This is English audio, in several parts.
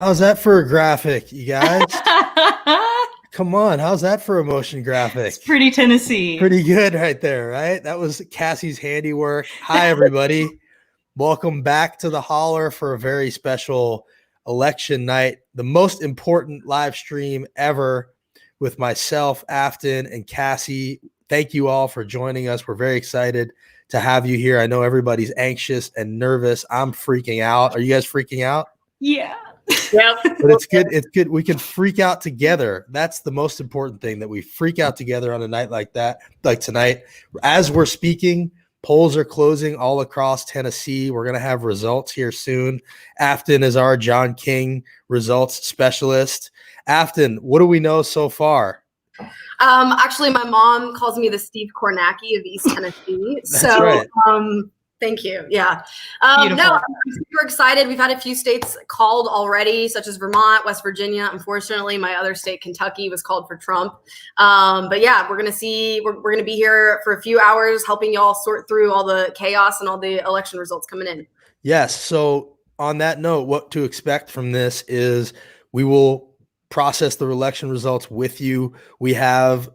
How's that for a graphic, you guys? Come on, how's that for a motion graphic? It's pretty Tennessee. Pretty good right there, right? That was Cassie's handiwork. Hi, everybody. Welcome back to the Holler for a very special election night, the most important live stream ever with myself, Aftyn, and Cassie. Thank you all for joining us. We're very excited to have you here. I know everybody's anxious and nervous. I'm freaking out. Are you guys freaking out? Yeah. Yep. But it's good. It's good. We can freak out together. That's the most important thing, that we freak out together on a night like that, like tonight. As we're speaking, polls are closing all across Tennessee. We're going to have results here soon. Aftyn is our John King results specialist. Aftyn, what do we know so far? Actually, my mom calls me the Steve Kornacki of East Tennessee. That's right. Thank you. Yeah. No, I'm super excited. We've had a few states called already, such as Vermont, West Virginia. Unfortunately, my other state, Kentucky, was called for Trump. But yeah, we're going to see, we're going to be here for a few hours helping y'all sort through all the chaos and all the election results coming in. Yes. So on that note, what to expect from this is we will process the election results with you. We have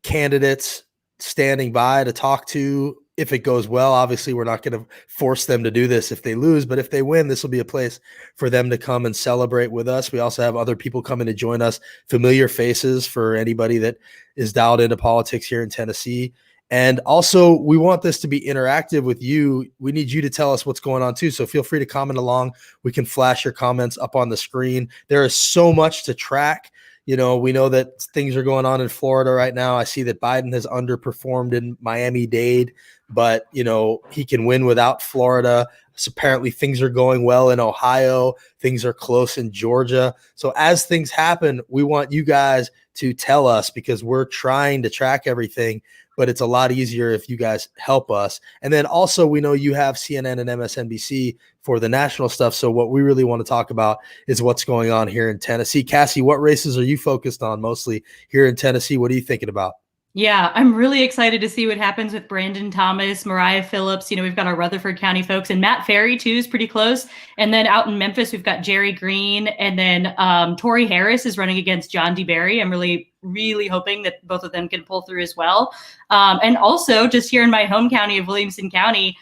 candidates standing by to talk to if it goes well. Obviously, we're not going to force them to do this if they lose, but if they win, this will be a place for them to come and celebrate with us. We also have other people coming to join us, familiar faces for anybody that is dialed into politics here in Tennessee. And also, we want this to be interactive with you. We need you to tell us what's going on too. So feel free to comment along. We can flash your comments up on the screen. There is so much to track. You know, we know that things are going on in Florida right now. I see that Biden has underperformed in Miami-Dade, but, you know, he can win without Florida. So apparently things are going well in Ohio. Things are close in Georgia. So as things happen, we want you guys to tell us, because we're trying to track everything, but it's a lot easier if you guys help us. And then also, we know you have CNN and MSNBC for the national stuff. So what we really want to talk about is what's going on here in Tennessee. Cassie, what races are you focused on mostly here in Tennessee? What are you thinking about? Yeah, I'm really excited to see what happens with Brandon Thomas, Mariah Phillips. You know, we've got our Rutherford County folks, and Matt Ferry too is pretty close. And then out in Memphis, we've got Jerry Green, and then Tori Harris is running against John DeBerry. I'm really hoping that both of them can pull through as well. And also, just here in my home county of Williamson County,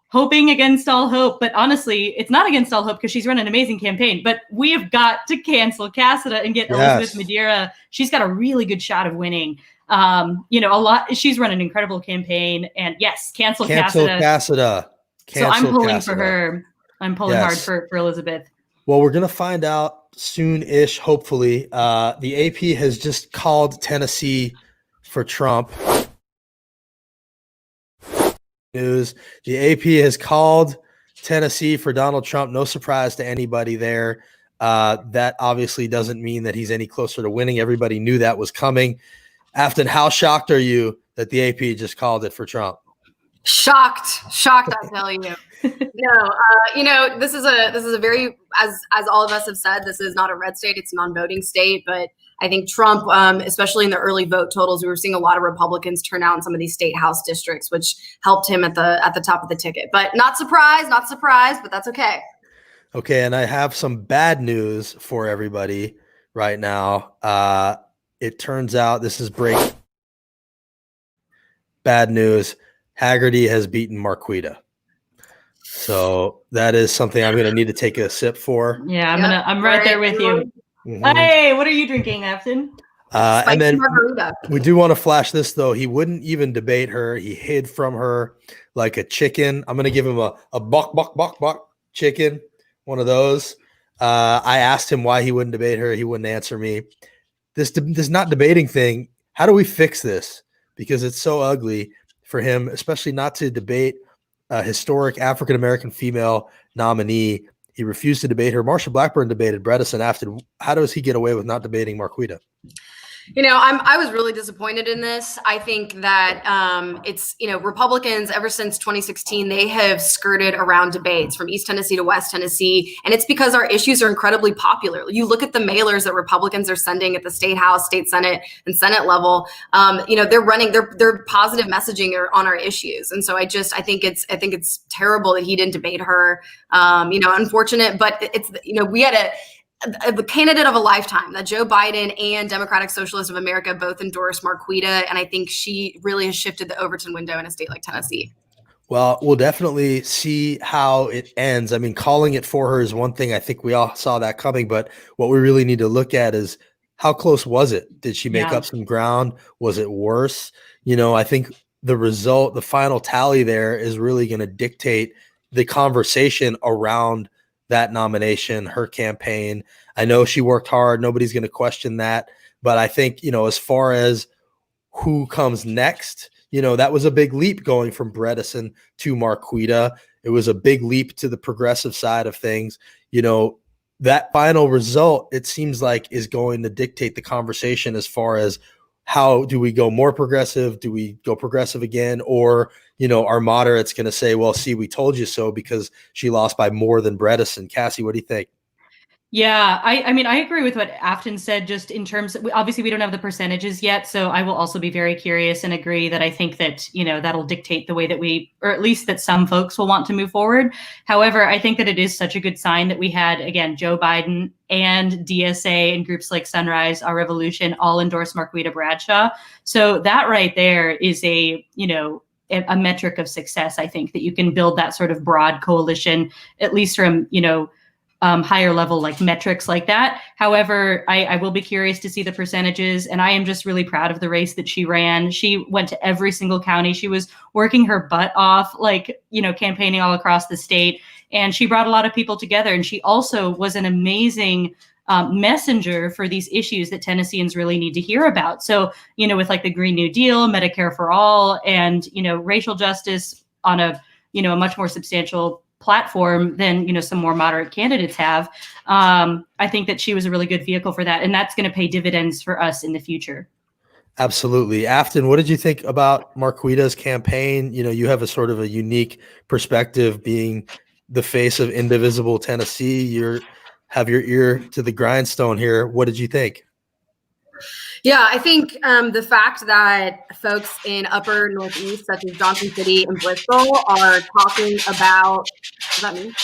hoping against all hope, but honestly, it's not against all hope because she's run an amazing campaign, but we have got to cancel Cassida and get Elizabeth Madeira. She's got a really good shot of winning. You know, she's run an incredible campaign, and yes, cancel Cassida. So I'm pulling for her. I'm pulling hard for Elizabeth. Well, we're going to find out soon-ish, hopefully. The AP has just called Tennessee for Trump. News. The AP has called Tennessee for Donald Trump. No surprise to anybody there. That obviously doesn't mean that he's any closer to winning. Everybody knew that was coming. Aftyn, how shocked are you that the AP just called it for Trump? Shocked, I tell you. No, you know, this is a very, as all of us have said, this is not a red state, it's a non-voting state, but I think Trump, especially in the early vote totals, we were seeing a lot of Republicans turn out in some of these state house districts, which helped him at the top of the ticket. But not surprised, but that's okay. Okay, and I have some bad news for everybody right now. It turns out, this is bad news. Haggerty has beaten Marquita. So that is something I'm going to need to take a sip for. Yeah, I'm right there with you. Mm-hmm. Hey, what are you drinking, Aftyn? And then margarita. We do want to flash this, though. He wouldn't even debate her. He hid from her like a chicken. I'm going to give him a buck chicken, one of those. I asked him why he wouldn't debate her. He wouldn't answer me. This not debating thing, how do we fix this? Because it's so ugly for him, especially not to debate a historic African-American female nominee. He refused to debate her. Marsha Blackburn debated Bredesen. Aftyn, how does he get away with not debating Marquita? You know, I was really disappointed in this. I think that it's, you know, Republicans ever since 2016, they have skirted around debates from East Tennessee to West Tennessee. And it's because our issues are incredibly popular. You look at the mailers that Republicans are sending at the state house, state Senate, and Senate level. You know, they're running their positive messaging on our issues. And so I think it's terrible that he didn't debate her. You know, unfortunate, but it's, you know, we had the candidate of a lifetime, that Joe Biden and Democratic Socialists of America both endorsed Marquita. And I think she really has shifted the Overton window in a state like Tennessee. Well, we'll definitely see how it ends. I mean, calling it for her is one thing. I think we all saw that coming, but what we really need to look at is how close was it? Did she make up some ground? Was it worse? I think the result, the final tally there is really going to dictate the conversation around that nomination, her campaign. I know she worked hard. Nobody's going to question that. But I think, as far as who comes next, that was a big leap going from Bredesen to Marquita. It was a big leap to the progressive side of things. That final result, it seems like, is going to dictate the conversation as far as how do we go more progressive? Do we go progressive again? Or, are moderates going to say, well, see, we told you so because she lost by more than Bredesen? Cassie, what do you think? Yeah, I mean, I agree with what Aftyn said, just in terms of, obviously we don't have the percentages yet. So I will also be very curious and agree that I think that, that'll dictate the way that or at least that some folks will want to move forward. However, I think that it is such a good sign that we had, again, Joe Biden and DSA and groups like Sunrise, Our Revolution all endorse Marquita Bradshaw. So that right there is a metric of success. I think that you can build that sort of broad coalition, at least from, higher level like metrics like that. However, I will be curious to see the percentages, and I am just really proud of the race that she ran. She went to every single county. She was working her butt off, campaigning all across the state, and she brought a lot of people together. And she also was an amazing messenger for these issues that Tennesseans really need to hear about. So, with the Green New Deal, Medicare for all, and, racial justice on a much more substantial platform than some more moderate candidates have. I think that she was a really good vehicle for that, and that's going to pay dividends for us in the future. Absolutely. Aftyn, what did you think about Marquita's campaign? You have a sort of a unique perspective, being the face of Indivisible Tennessee. You have your ear to the grindstone here. What did you think? Yeah, I think the fact that folks in upper Northeast, such as Johnson City and Bristol, are talking about, is that me? Is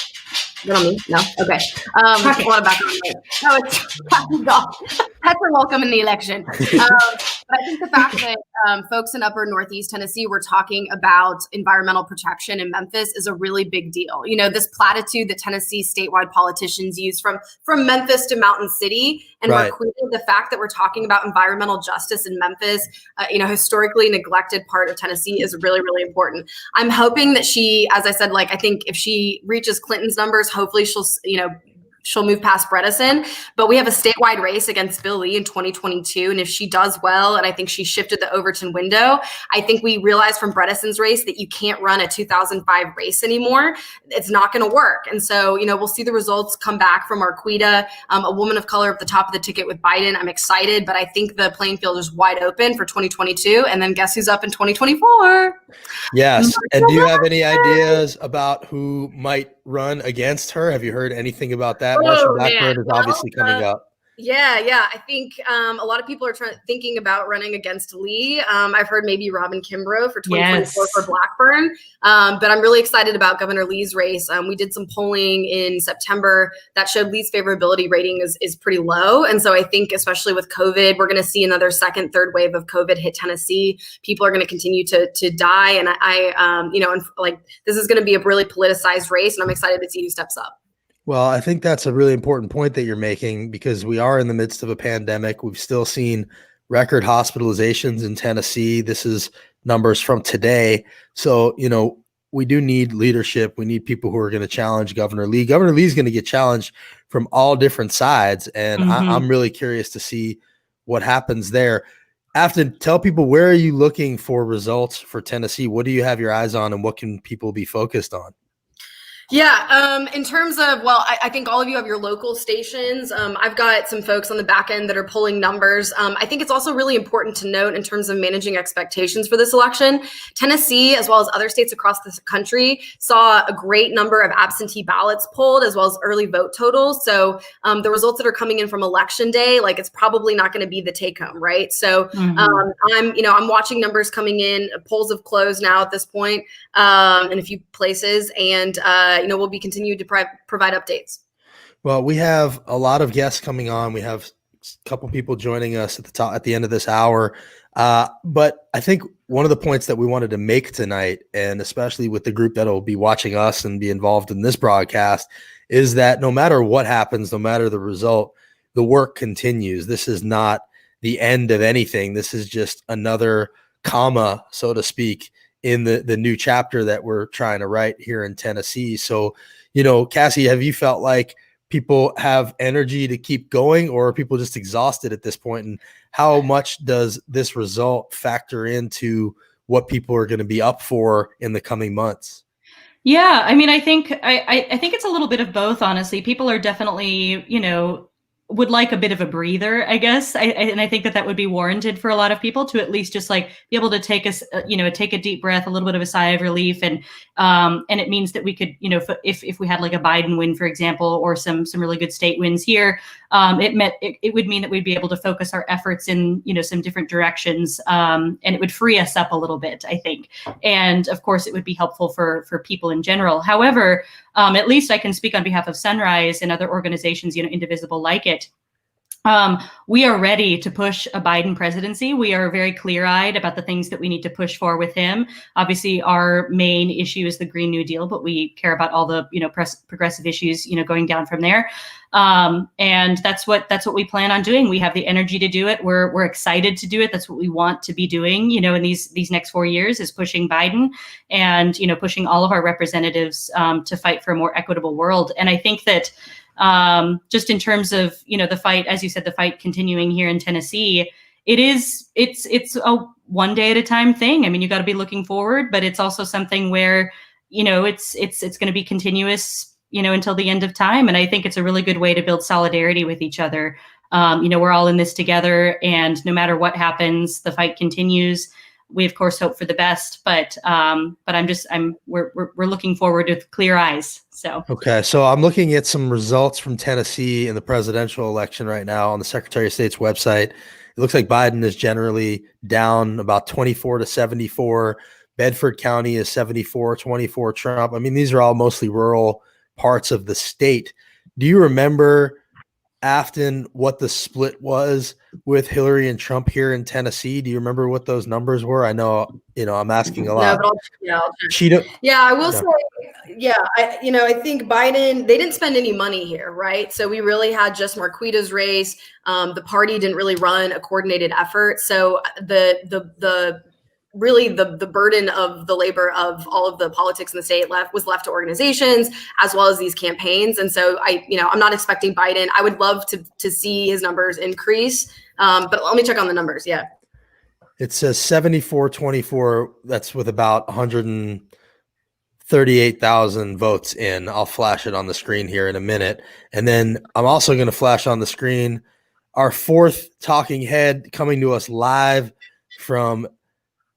that on me? No? Okay. A lot of background noise. No, it's pets are welcome in the election. But I think the fact that folks in upper Northeast Tennessee were talking about environmental protection in Memphis is a really big deal. This platitude that Tennessee statewide politicians use from Memphis to Mountain City, and right. Marquita, the fact that we're talking about environmental justice in Memphis, historically neglected part of Tennessee, is really, really important. I'm hoping that she, as I said, I think if she reaches Clinton's numbers, hopefully she'll move past Bredesen. But we have a statewide race against Bill Lee in 2022. And if she does well, and I think she shifted the Overton window, I think we realized from Bredesen's race that you can't run a 2005 race anymore. It's not going to work. And so, we'll see the results come back from Marquita, a woman of color at the top of the ticket with Biden. I'm excited, but I think the playing field is wide open for 2022. And then guess who's up in 2024? Yes. And do you have any ideas about who might run against her? Have you heard anything about that? Marsha Blackburn is obviously coming up. Yeah. I think a lot of people are thinking about running against Lee. I've heard maybe Robin Kimbrough for 2024 for Blackburn. But I'm really excited about Governor Lee's race. We did some polling in September that showed Lee's favorability rating is pretty low. And so I think, especially with COVID, we're going to see another second, third wave of COVID hit Tennessee. People are going to continue to die. And this is going to be a really politicized race. And I'm excited to see who steps up. Well, I think that's a really important point that you're making, because we are in the midst of a pandemic. We've still seen record hospitalizations in Tennessee. This is numbers from today. So, we do need leadership. We need people who are going to challenge Governor Lee. Governor Lee is going to get challenged from all different sides. And I'm really curious to see what happens there. Aftyn, tell people, where are you looking for results for Tennessee? What do you have your eyes on, and what can people be focused on? Yeah, in terms of, I think all of you have your local stations. I've got some folks on the back end that are pulling numbers. I think it's also really important to note, in terms of managing expectations for this election, Tennessee, as well as other states across the country, saw a great number of absentee ballots pulled, as well as early vote totals. So the results that are coming in from election day, it's probably not going to be the take home, right? So I'm watching numbers coming in. Polls have closed now at this point in a few places, and we'll be continuing to provide updates. Well, we have a lot of guests coming on. We have a couple people joining us at the end of this hour. But I think one of the points that we wanted to make tonight, and especially with the group that will be watching us and be involved in this broadcast, is that no matter what happens, no matter the result, the work continues. This is not the end of anything. This is just another comma, so to speak, in the new chapter that we're trying to write here in Tennessee. So, Cassie, have you felt like people have energy to keep going, or are people just exhausted at this point? And how much does this result factor into what people are going to be up for in the coming months? Yeah, I mean, I think it's a little bit of both, honestly. People are definitely, would like a bit of a breather, I guess. And I think that would be warranted for a lot of people to at least just like be able to take a deep breath, a little bit of a sigh of relief. And it means that we could, if we had like a Biden win, for example, or some really good state wins here, it would mean that we'd be able to focus our efforts in, some different directions. And it would free us up a little bit, I think. And of course, it would be helpful for people in general. However, at least I can speak on behalf of Sunrise and other organizations, Indivisible like it. We are ready to push a Biden presidency. We are very clear-eyed about the things that we need to push for with him. Obviously, our main issue is the Green New Deal, but we care about all the progressive issues going down from there. And that's what we plan on doing. We have the energy to do it. We're excited to do it. That's what we want to be doing. In these next 4 years is pushing Biden and pushing all of our representatives to fight for a more equitable world. And I think that. Just in terms of, the fight, as you said, the fight continuing here in Tennessee, it's a one day at a time thing. I mean, you got to be looking forward, but it's also something where, it's going to be continuous, until the end of time. And I think it's a really good way to build solidarity with each other. We're all in this together, and no matter what happens, the fight continues. We of course hope for the best, but we're looking forward with clear eyes. So okay, so I'm looking at some results from Tennessee in the presidential election right now on the Secretary of State's website. It looks like Biden is generally down about 24 to 74. Bedford County is 74-24 Trump. I mean, these are all mostly rural parts of the state. Do you remember, Aftyn, what the split was with Hillary and Trump here in Tennessee? Do you remember what those numbers were? I know, I'm asking a lot. No, but I will say, I think Biden, they didn't spend any money here, right? So we really had just Marquita's race. The party didn't really run a coordinated effort. So the burden of the labor of all of the politics in the state was left to organizations as well as these campaigns. And so I'm not expecting Biden. I would love to see his numbers increase. But let me check on the numbers. Yeah. It says 74-24. That's with about 138,000 votes in. I'll flash it on the screen here in a minute. And then I'm also going to flash on the screen our fourth talking head coming to us live from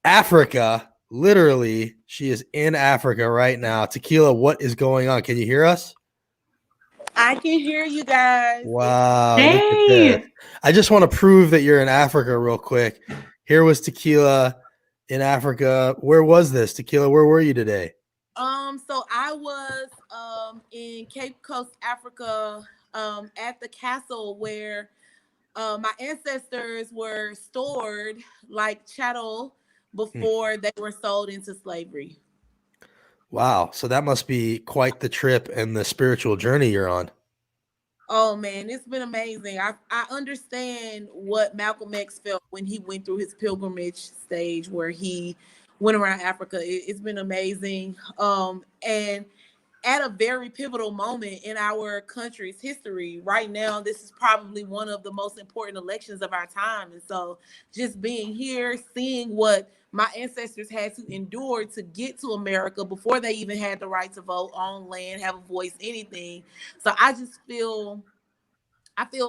Africa. Literally, she is in Africa right now. Tequila, what is going on? Can you hear us? I can hear you guys. Wow. Hey. I just want to prove that you're in Africa real quick. Here was Tequila in Africa. Where was this? Tequila, where were you today? So I was in Cape Coast, Africa, at the castle where my ancestors were stored like chattel before they were sold into slavery. Wow. So that must be quite the trip and the spiritual journey you're on. Oh man, it's been amazing. I understand what Malcolm X felt when he went through his pilgrimage stage where he went around Africa. It's been amazing. And at a very pivotal moment in our country's history. Right now, this is probably one of the most important elections of our time. And so just being here, seeing what my ancestors had to endure to get to America before they even had the right to vote, on land, have a voice, anything. So I feel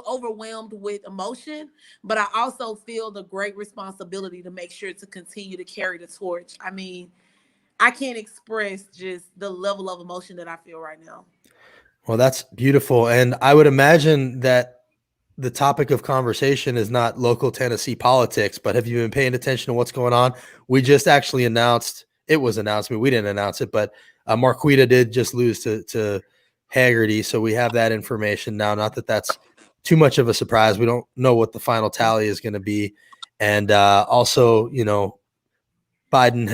overwhelmed with emotion, but I also feel the great responsibility to make sure to continue to carry the torch. I mean, I can't express just the level of emotion that I feel right now. Well, that's beautiful. And I would imagine that the topic of conversation is not local Tennessee politics, but have you been paying attention to what's going on? We just actually announced, we didn't announce it, but Marquita did just lose to Haggerty. So we have that information now. Not that that's too much of a surprise. We don't know what the final tally is going to be. And also, Biden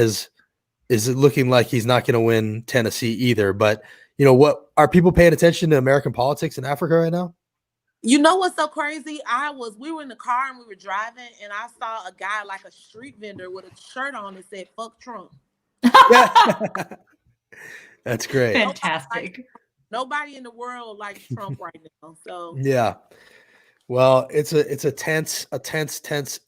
is looking like he's not going to win Tennessee either. But, what are people paying attention to American politics in Africa right now? You know what's so crazy? We were in the car and we were driving, and I saw a guy, like a street vendor, with a shirt on that said "fuck Trump." Yeah. That's great. Fantastic. Nobody in the world likes Trump right now. So yeah. Well, it's a tense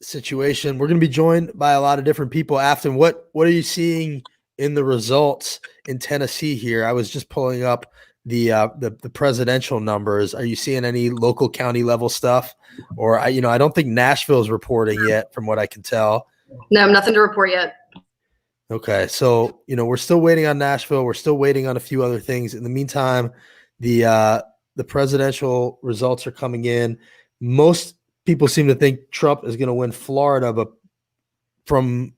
situation. We're going to be joined by a lot of different people. Aftyn, what are you seeing in the results in Tennessee here? I was just pulling up the presidential numbers. Are you seeing any local county level stuff? Or I don't think Nashville's reporting yet, from what I can tell. No, nothing to report yet. Okay, so we're still waiting on Nashville. We're still waiting on a few other things. In the meantime, the presidential results are coming in. Most people seem to think Trump is going to win Florida, but from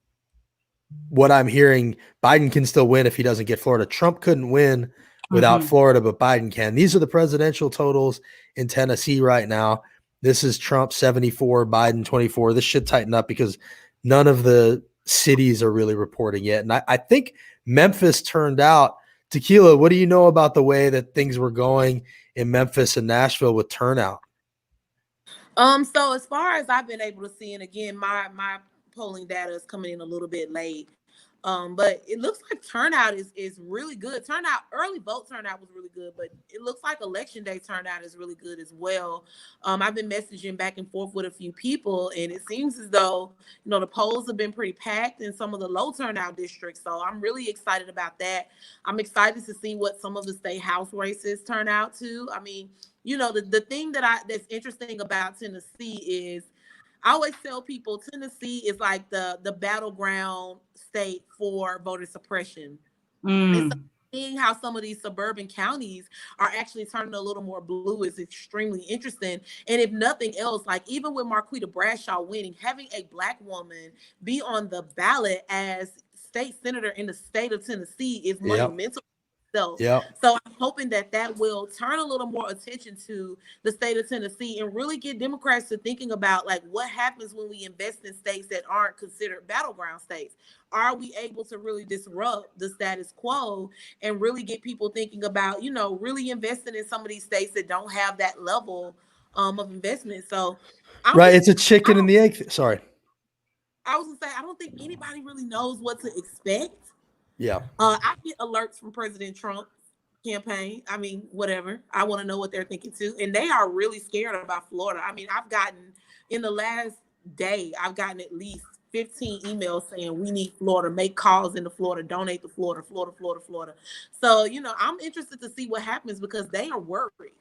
what I'm hearing, Biden can still win if he doesn't get Florida. Trump couldn't win without Florida, but Biden can. These are the presidential totals in Tennessee right now. This is Trump 74, Biden 24. This should tighten up because none of the cities are really reporting yet. And I think Memphis turned out. Tequila, what do you know about the way that things were going in Memphis and Nashville with turnout? So as far as I've been able to see, and again, my polling data is coming in a little bit late. But it looks like turnout is really good. Early vote turnout was really good, but it looks like election day turnout is really good as well. I've been messaging back and forth with a few people, and it seems as though, the polls have been pretty packed in some of the low turnout districts. So I'm really excited about that. I'm excited to see what some of the state house races turn out to. I mean, the thing that's interesting about Tennessee is, I always tell people Tennessee is like the battleground state for voter suppression. And so seeing how some of these suburban counties are actually turning a little more blue is extremely interesting. And if nothing else, like even with Marquita Bradshaw winning, having a Black woman be on the ballot as state senator in the state of Tennessee is monumental. Yeah. So I'm hoping that will turn a little more attention to the state of Tennessee and really get Democrats to thinking about, like, what happens when we invest in states that aren't considered battleground states. Are we able to really disrupt the status quo and really get people thinking about, really investing in some of these states that don't have that level of investment? So it's a chicken and the egg. Sorry. I was gonna say, I don't think anybody really knows what to expect. Yeah. I get alerts from President Trump's campaign. I mean, whatever. I want to know what they're thinking too. And they are really scared about Florida. I mean, in the last day, I've gotten at least 15 emails saying we need Florida, make calls into Florida, donate to Florida, Florida. So, I'm interested to see what happens because they are worried.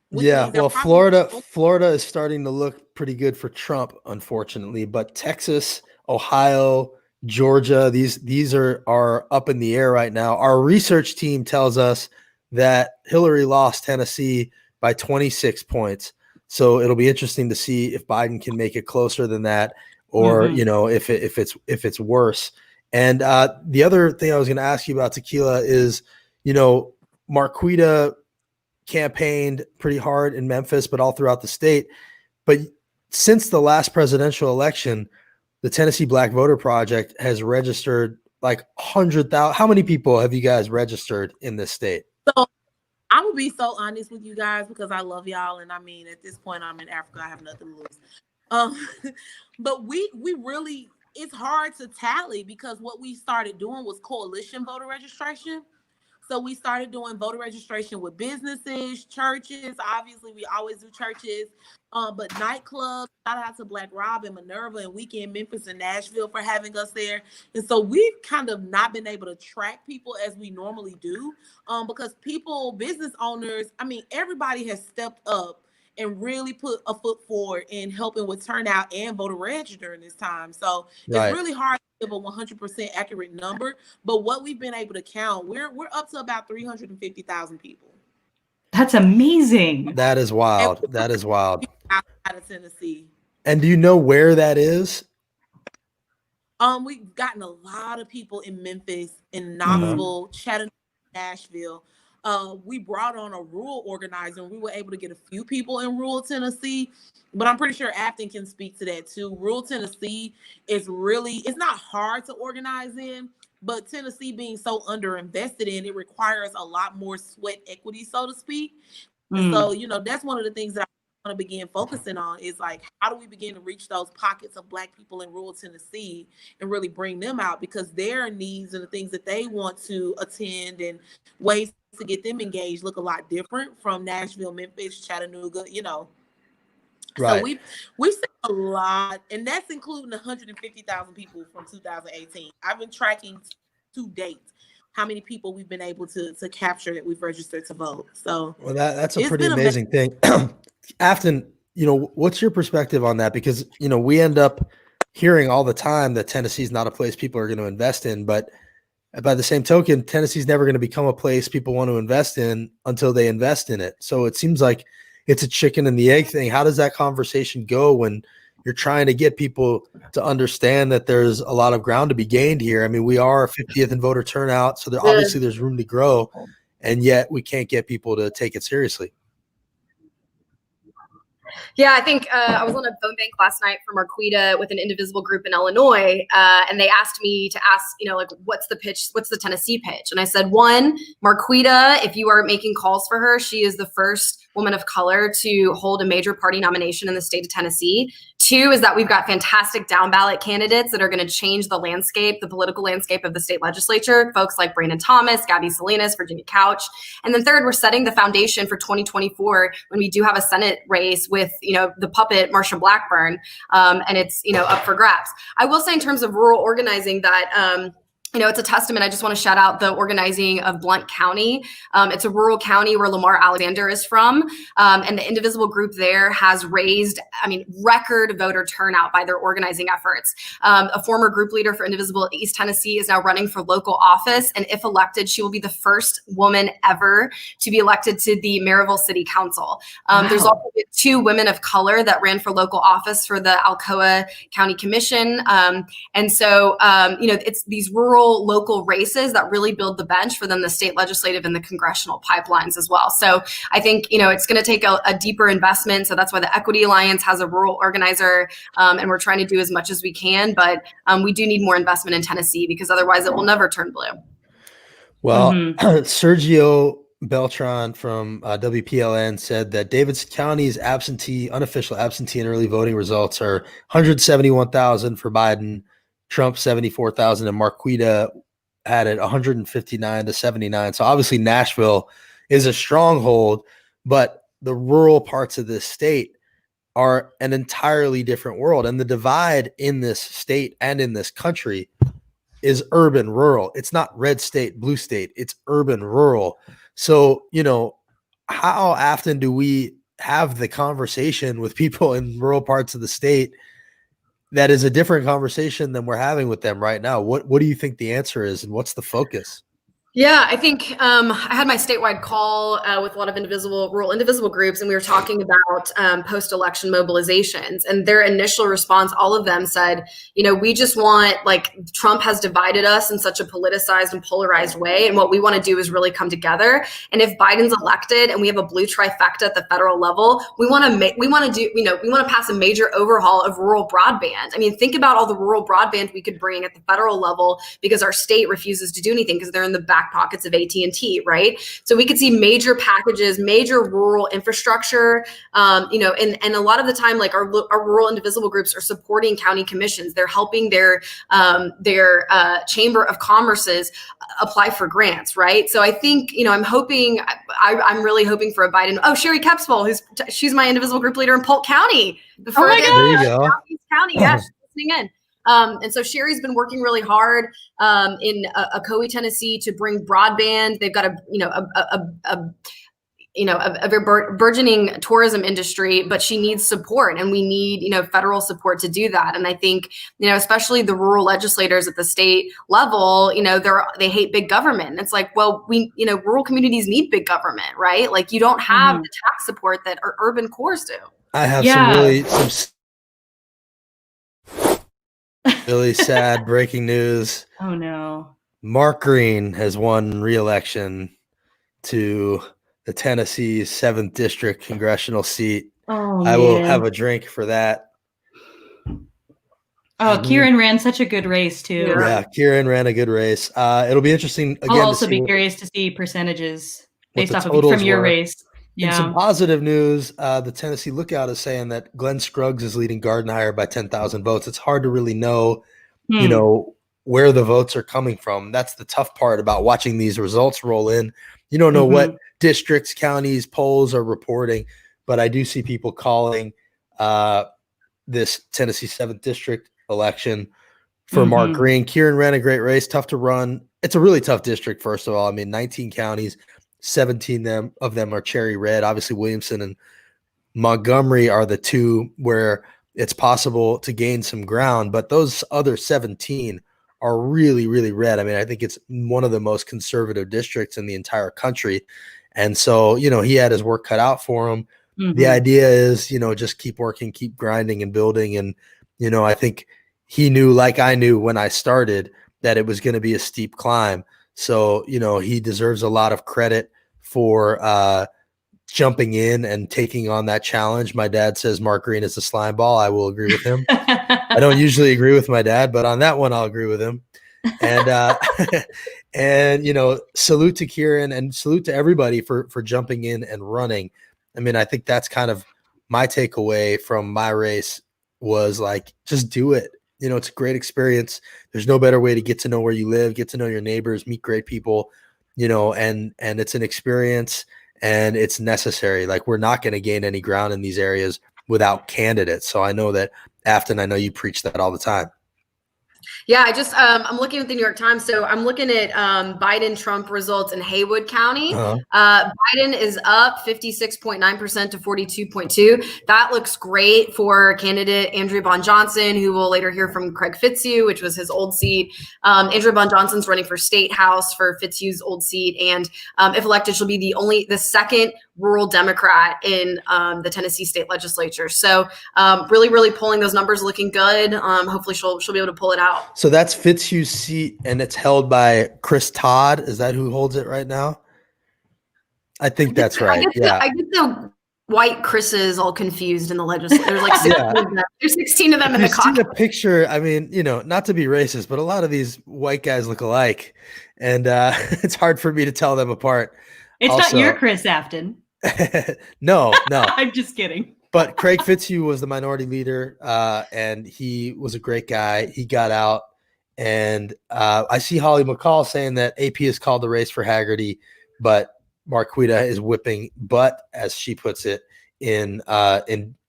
Yeah, well, Florida is starting to look pretty good for Trump, unfortunately, but Texas, Ohio, Georgia, these are up in the air right now. Our research team tells us that Hillary lost Tennessee by 26 points. So it'll be interesting to see if Biden can make it closer than that, or if it's worse. And the other thing I was going to ask you about, Tequila, is Marquita campaigned pretty hard in Memphis, but all throughout the state. But since the last presidential election, the Tennessee Black Voter Project has registered like 100,000. How many people have you guys registered in this state? So I will be so honest with you guys because I love y'all. And I mean, at this point, I'm in Africa. I have nothing to lose. But we really, it's hard to tally because what we started doing was coalition voter registration. So we started doing voter registration with businesses, churches. Obviously, we always do churches, but nightclubs. Shout out to Black Rob and Minerva and Weekend Memphis and Nashville for having us there. And so we've kind of not been able to track people as we normally do because business owners, I mean, everybody has stepped up and really put a foot forward in helping with turnout and voter register during this time. So it's really hard to give a 100% accurate number, but what we've been able to count, we're up to about 350,000 people. That's amazing. That is wild. That is wild. Out of Tennessee. And do you know where that is? We've gotten a lot of people in Memphis, in Knoxville, Chattanooga, Nashville. We brought on a rural organizer, and we were able to get a few people in rural Tennessee. But I'm pretty sure Aftyn can speak to that too. Rural Tennessee is it's not hard to organize in, but Tennessee being so underinvested in, it requires a lot more sweat equity, so to speak. So, that's one of the things that I want to begin focusing on is like, how do we begin to reach those pockets of Black people in rural Tennessee and really bring them out, because their needs and the things that they want to attend and ways to get them engaged look a lot different from Nashville, Memphis, Chattanooga, Right. So we've seen a lot, and that's including 150,000 people from 2018. I've been tracking to date how many people we've been able to capture that we've registered to vote. So well, that's a pretty amazing thing. Aftyn, what's your perspective on that? Because, we end up hearing all the time that Tennessee is not a place people are going to invest in, but by the same token, Tennessee's never going to become a place people want to invest in until they invest in it. So it seems like it's a chicken and the egg thing. How does that conversation go when you're trying to get people to understand that there's a lot of ground to be gained here? I mean, we are 50th in voter turnout, so obviously there's room to grow, and yet we can't get people to take it seriously. Yeah, I think I was on a phone bank last night for Marquita with an Indivisible group in Illinois, and they asked me to ask, what's the pitch? What's the Tennessee pitch? And I said, one, Marquita, if you are making calls for her, she is the first woman of color to hold a major party nomination in the state of Tennessee. Two is that we've got fantastic down ballot candidates that are going to change the landscape, the political landscape of the state legislature, folks like Brandon Thomas, Gabby Salinas, Virginia Couch. And then third, we're setting the foundation for 2024 when we do have a Senate race with, the puppet Marsha Blackburn, and it's, up for grabs. I will say in terms of rural organizing that, it's a testament. I just want to shout out the organizing of Blount County. It's a rural county where Lamar Alexander is from. And the Indivisible group there has raised, record voter turnout by their organizing efforts. A former group leader for Indivisible East Tennessee is now running for local office. And if elected, she will be the first woman ever to be elected to the Maryville City Council. Wow. There's also 2 women of color that ran for local office for the Alcoa County Commission. And so, it's these rural local races that really build the bench for then the state legislative and the congressional pipelines as well. So I think, it's going to take a deeper investment. So that's why the Equity Alliance has a rural organizer, and we're trying to do as much as we can. But we do need more investment in Tennessee because otherwise it will never turn blue. Well, Sergio Beltran from WPLN said that Davidson County's unofficial absentee and early voting results are 171,000 for Biden, Trump 74,000, and Marquita had it 159 to 79. So obviously Nashville is a stronghold, but the rural parts of this state are an entirely different world. And the divide in this state and in this country is urban rural. It's not red state, blue state. It's urban rural. So, how often do we have the conversation with people in rural parts of the state that is a different conversation than we're having with them right now? What do you think the answer is, and what's the focus? Yeah, I think I had my statewide call with a lot of rural Indivisible groups, and we were talking about post-election mobilizations. And their initial response, all of them said, we just want, Trump has divided us in such a politicized and polarized way, and what we want to do is really come together. And if Biden's elected and we have a blue trifecta at the federal level, we want to pass a major overhaul of rural broadband. Think about all the rural broadband we could bring at the federal level because our state refuses to do anything because they're in the back pockets of AT&T, right? So we could see major packages, major rural infrastructure, and a lot of the time, our rural Indivisible groups are supporting county commissions. They're helping their chamber of commerces apply for grants, right? So I think, I'm really hoping for a Biden. Oh, Sherry Kepsville, she's my Indivisible group leader in Polk County. The furthest Southeast County. Yeah, she's listening in. And so Sherry's been working really hard in Ocoee, Tennessee, to bring broadband. They've got a very burgeoning tourism industry, but she needs support, and we need, federal support to do that. And I think, especially the rural legislators at the state level, they hate big government. It's like, well, rural communities need big government, right? You don't have the tax support that our urban cores do. I have some really sad breaking news. Oh no. Mark Green has won re-election to the Tennessee 7th District congressional seat. Oh, I will man. have a drink for that. Oh, Kieran ran such a good race too. Yeah, Kieran ran a good race. It'll be interesting again. I'll also to see be curious to see percentages what based the off of totals from your were. race. In some Yeah. positive news, the Tennessee Lookout is saying that Glenn Scruggs is leading Gardenhire by 10,000 votes. It's hard to really know, you know, where the votes are coming from. That's the tough part about watching these results roll in. You don't know what districts, counties, polls are reporting, but I do see people calling this Tennessee 7th District election for Mark Green. Kieran ran a great race, tough to run. It's a really tough district, first of all. I mean, 19 counties, 17 of them are cherry red. Obviously, Williamson and Montgomery are the two where it's possible to gain some ground, but those other 17 are really, really red. I mean, I think it's one of the most conservative districts in the entire country. And so, you know, he had his work cut out for him. The idea is, you know, just keep working, keep grinding and building. And, you know, I think he knew, like I knew when I started, that it was going to be a steep climb. So, you know, he deserves a lot of credit for jumping in and taking on that challenge. My dad says Mark Green is a slime ball. I will agree with him. I don't usually agree with my dad, but on that one, I'll agree with him. And, and, you know, salute to Kieran and salute to everybody for jumping in and running. I mean, I think that's kind of my takeaway from my race was like, just do it. You know, it's a great experience. There's no better way to get to know where you live, get to know your neighbors, meet great people, you know, and it's an experience and it's necessary. Like, we're not going to gain any ground in these areas without candidates. So I know that Aftyn, I know you preach that all the time. Yeah, I just I'm looking at the New York Times. So I'm looking at Biden-Trump results in Haywood County. Biden is up 56.9% to 42.2. That looks great for candidate Andrew Bon Johnson, who we'll later hear from Craig Fitzhugh, which was his old seat. Andrew Bon Johnson's running for state house for Fitzhugh's old seat, and if elected, she'll be the second rural Democrat in the Tennessee state legislature. So really, really pulling those numbers, looking good. Hopefully she'll be able to pull it out. So that's Fitzhugh's seat, and it's held by Chris Todd. Is that who holds it right now? I think that's right. I get the white Chris's all confused in the legislature. There's like 16 of them. There's 16 of them in the caucus. See the picture. I mean, you know, not to be racist, but a lot of these white guys look alike, and it's hard for me to tell them apart. It's also, not your Chris Aftyn. No. I'm just kidding. But Craig Fitzhugh was the minority leader, and he was a great guy. He got out, and I see Holly McCall saying that AP has called the race for Haggerty, but Marquita is whipping butt, as she puts it, in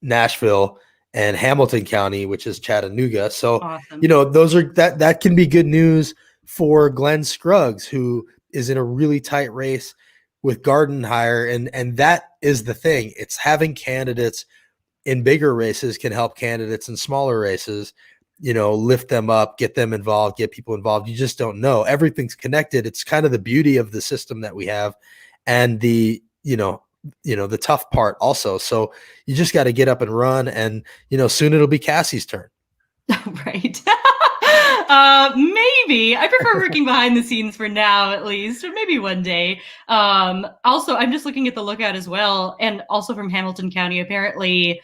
Nashville and Hamilton County, which is Chattanooga. So, awesome. You know, those are that can be good news for Glenn Scruggs, who is in a really tight race with Gardenhire, and that is the thing. It's having candidates in bigger races can help candidates in smaller races, you know, lift them up, get them involved, get people involved. You just don't know. Everything's connected. It's kind of the beauty of the system that we have, and the, you know, the tough part also. So you just got to get up and run, and, you know, soon it'll be Cassie's turn. Right. Maybe. I prefer working behind the scenes for now, at least, or maybe one day. Also, I'm just looking at the Lookout as well, and also from Hamilton County, apparently,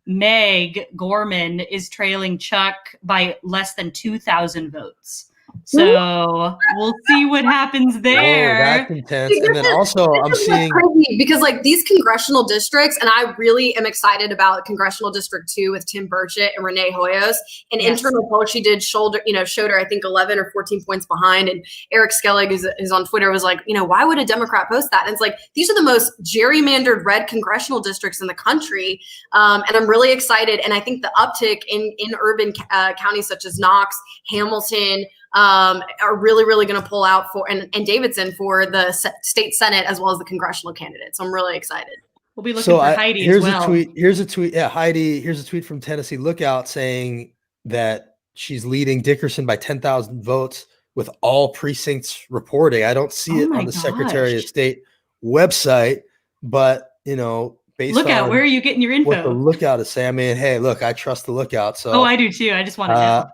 Meg Gorman is trailing Chuck by less than 2,000 votes. So we'll see what happens there. Whoa, that's intense. And then also I'm seeing crazy because like these congressional districts, and I really am excited about congressional district 2 with Tim Burchett and Renee Hoyos. An internal poll she did showed her, I think 11 or 14 points behind. And Eric Skellig is on Twitter was like, you know, why would a Democrat post that? And it's like, these are the most gerrymandered red congressional districts in the country. And I'm really excited. And I think the uptick in urban counties such as Knox, Hamilton, are really, really going to pull out for and Davidson for the state Senate as well as the congressional candidates. So I'm really excited. We'll be looking for Heidi as well. Here's a tweet. Yeah, Heidi. Here's a tweet from Tennessee Lookout saying that she's leading Dickerson by 10,000 votes with all precincts reporting. I don't see it on the Secretary of State website, but you know, based Lookout, on where are you getting your info? What the Lookout is saying. I mean, hey, look, I trust the Lookout. So I do too. I just want to know.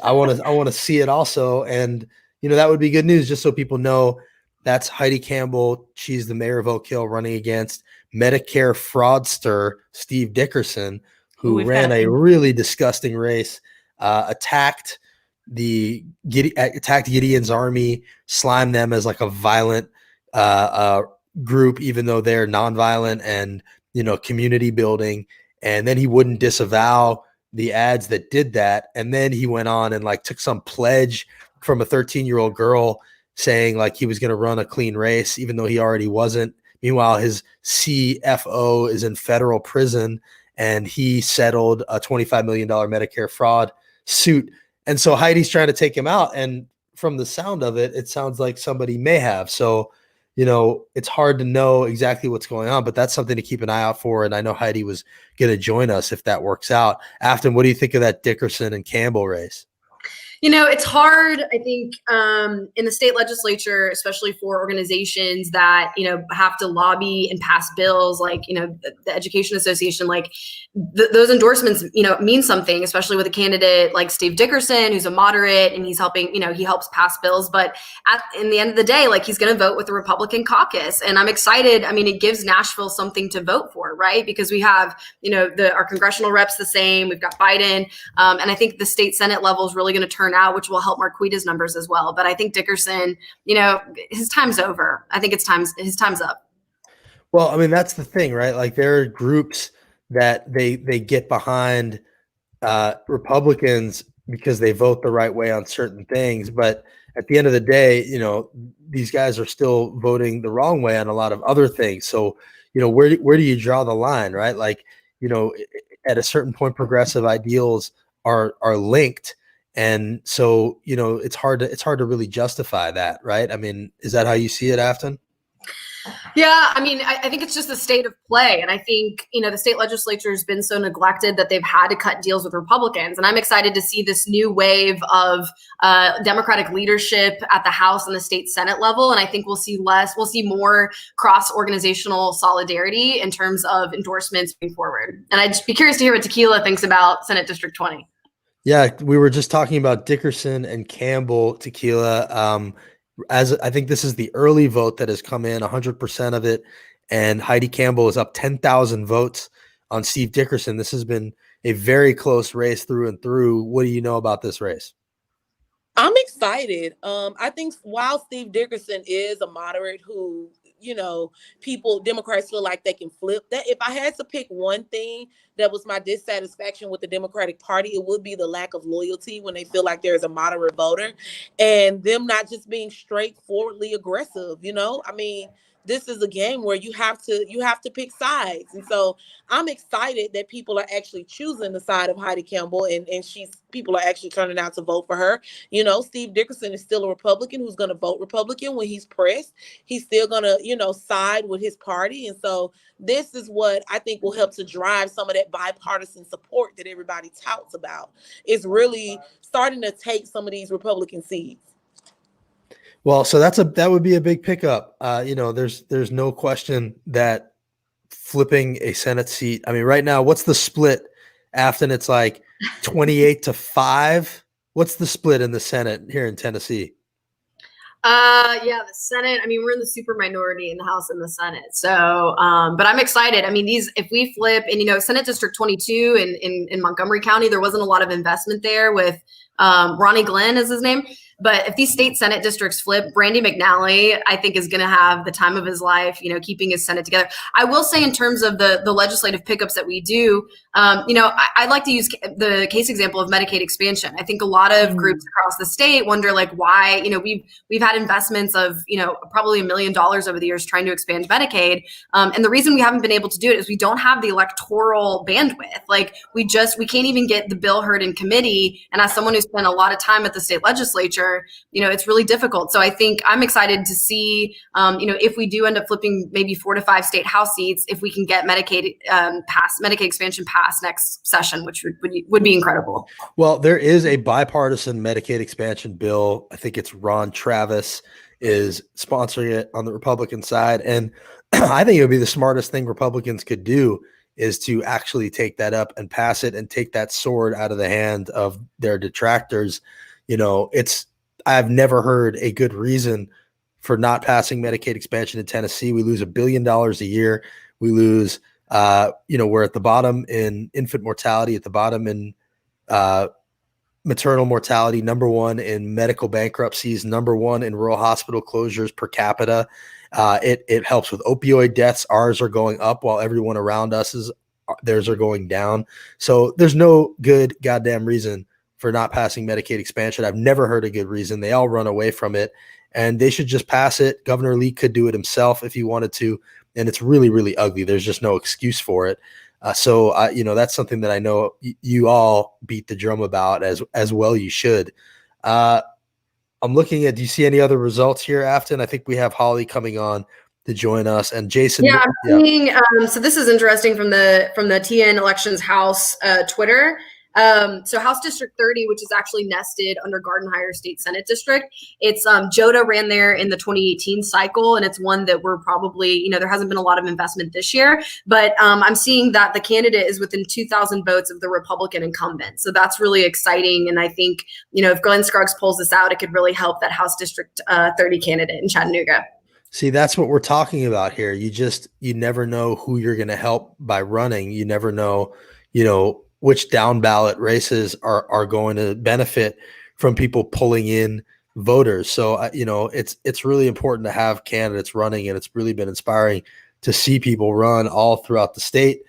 I want to see it also, and you know, that would be good news, just so people know That's Heidi Campbell. She's the mayor of Oak Hill running against Medicare fraudster Steve Dickerson, who ran a really disgusting race, attacked Gideon's army, slimed them as like a violent group, even though they're nonviolent and, community building. And then he wouldn't disavow the ads that did that. And then he went on and like took some pledge from a 13-year-old girl saying like he was going to run a clean race, even though he already wasn't. Meanwhile, his CFO is in federal prison and he settled a $25 million Medicare fraud suit. And so Heidi's trying to take him out. And from the sound of it, it sounds like somebody may have. So, it's hard to know exactly what's going on, but that's something to keep an eye out for. And I know Heidi was going to join us if that works out. Aftyn, what do you think of that Dickerson and Campbell race? It's hard, I think, in the state legislature, especially for organizations that, have to lobby and pass bills like, the Education Association, like those endorsements, mean something, especially with a candidate like Steve Dickerson, who's a moderate and he's helping, he helps pass bills. But in the end of the day, like he's going to vote with the Republican caucus. And I'm excited. I mean, it gives Nashville something to vote for, right? Because we have, our congressional reps the same. We've got Biden. And I think the state Senate level is really going to turn out, which will help Marquita's numbers as well. But I think Dickerson, his time's over. I think his time's up. Well, I mean, that's the thing, right? Like there are groups that they get behind Republicans because they vote the right way on certain things. But at the end of the day, these guys are still voting the wrong way on a lot of other things. So, where do you draw the line, right? Like, at a certain point, progressive ideals are linked. And so, it's hard to really justify that, right? I mean, is that how you see it, Aftyn? Yeah, I mean, I think it's just a state of play. And I think, the state legislature has been so neglected that they've had to cut deals with Republicans. And I'm excited to see this new wave of Democratic leadership at the House and the state Senate level. And I think we'll see more cross-organizational solidarity in terms of endorsements moving forward. And I'd be curious to hear what Tequila thinks about Senate District 20. Yeah, we were just talking about Dickerson and Campbell, Tequila. As I think this is the early vote that has come in, 100% of it, and Heidi Campbell is up 10,000 votes on Steve Dickerson. This has been a very close race through and through. What do you know about this race? I'm excited. I think while Steve Dickerson is a moderate who, Democrats feel like they can flip that. If I had to pick one thing that was my dissatisfaction with the Democratic Party, it would be the lack of loyalty when they feel like there's a moderate voter and them not just being straightforwardly aggressive. I mean, this is a game where you have to pick sides. And so I'm excited that people are actually choosing the side of Heidi Campbell and people are actually turning out to vote for her. Steve Dickerson is still a Republican who's going to vote Republican when he's pressed. He's still going to, side with his party. And so this is what I think will help to drive some of that bipartisan support that everybody touts about. Is really starting to take some of these Republican seats. Well, so that would be a big pickup. There's no question that flipping a Senate seat. I mean, right now, what's the split? Aftyn, it's like 28-5. What's the split in the Senate here in Tennessee? Yeah, the Senate. I mean, we're in the super minority in the House and the Senate. So, but I'm excited. I mean, if we flip and, Senate District 22 in Montgomery County, there wasn't a lot of investment there with Ronnie Glenn is his name. But if these state Senate districts flip, Brandy McNally, I think, is going to have the time of his life, keeping his Senate together. I will say in terms of the legislative pickups that we do, I'd like to use the case example of Medicaid expansion. I think a lot of groups across the state wonder why, we've had investments of, probably $1 million over the years trying to expand Medicaid. And the reason we haven't been able to do it is we don't have the electoral bandwidth. We can't even get the bill heard in committee. And as someone who spent a lot of time at the state legislature, it's really difficult. So I think I'm excited to see, if we do end up flipping maybe 4 to 5 state House seats, if we can get Medicaid expansion passed next session, which would be incredible. Well, there is a bipartisan Medicaid expansion bill. I think it's Ron Travis is sponsoring it on the Republican side. And I think it would be the smartest thing Republicans could do is to actually take that up and pass it and take that sword out of the hand of their detractors. I've never heard a good reason for not passing Medicaid expansion in Tennessee. We lose $1 billion a year. We lose, we're at the bottom in infant mortality, at the bottom in maternal mortality, number one in medical bankruptcies, number one in rural hospital closures per capita. It helps with opioid deaths. Ours are going up while everyone around us theirs are going down. So there's no good goddamn reason for not passing Medicaid expansion. I've never heard a good reason. They all run away from it, and they should just pass it. Governor Lee could do it himself if he wanted to, and it's really, really ugly. There's just no excuse for it. So that's something that I know you all beat the drum about as well. You should. I'm looking at, do you see any other results here, Aftyn? I think we have Holly coming on to join us, and Jason. Yeah, I'm seeing, so this is interesting from the TN Elections House Twitter. So House District 30, which is actually nested under Gardenhire State Senate District. It's Joda ran there in the 2018 cycle, and it's one that we're probably, there hasn't been a lot of investment this year, but I'm seeing that the candidate is within 2,000 votes of the Republican incumbent. So that's really exciting. And I think, if Glenn Scruggs pulls this out, it could really help that House District 30 candidate in Chattanooga. See, that's what we're talking about here. You never know who you're going to help by running. You never know, which down ballot races are going to benefit from people pulling in voters. So, it's really important to have candidates running, and it's really been inspiring to see people run all throughout the state.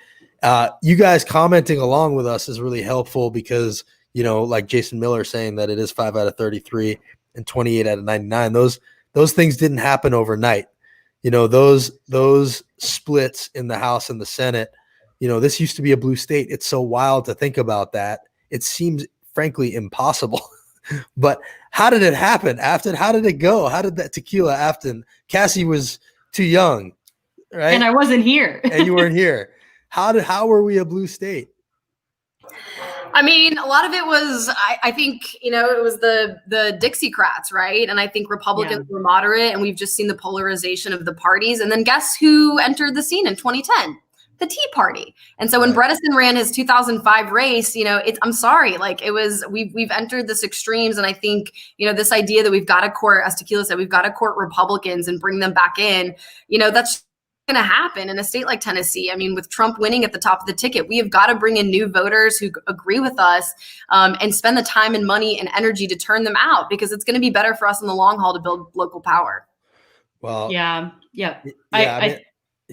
You guys commenting along with us is really helpful because, like Jason Miller saying that it is 5 out of 33 and 28 out of 99. Those things didn't happen overnight. Those splits in the House and the Senate, this used to be a blue state. It's so wild to think about that. It seems frankly impossible. But how did it happen, Aftyn? How did it go? How did that Tequila, Aftyn? Cassie was too young, right? And I wasn't here. And you weren't here. How were we a blue state? I mean, a lot of it was, I think, it was the Dixiecrats, right? And I think Republicans were moderate, and we've just seen the polarization of the parties. And then guess who entered the scene in 2010? The Tea Party. And so when Bredesen ran his 2005 race, I'm sorry, we've entered this extremes. And I think, this idea that we've got to court, as Tequila said, we've got to court Republicans and bring them back in, that's going to happen in a state like Tennessee. I mean, with Trump winning at the top of the ticket, we have got to bring in new voters who agree with us and spend the time and money and energy to turn them out, because it's going to be better for us in the long haul to build local power. Well, yeah.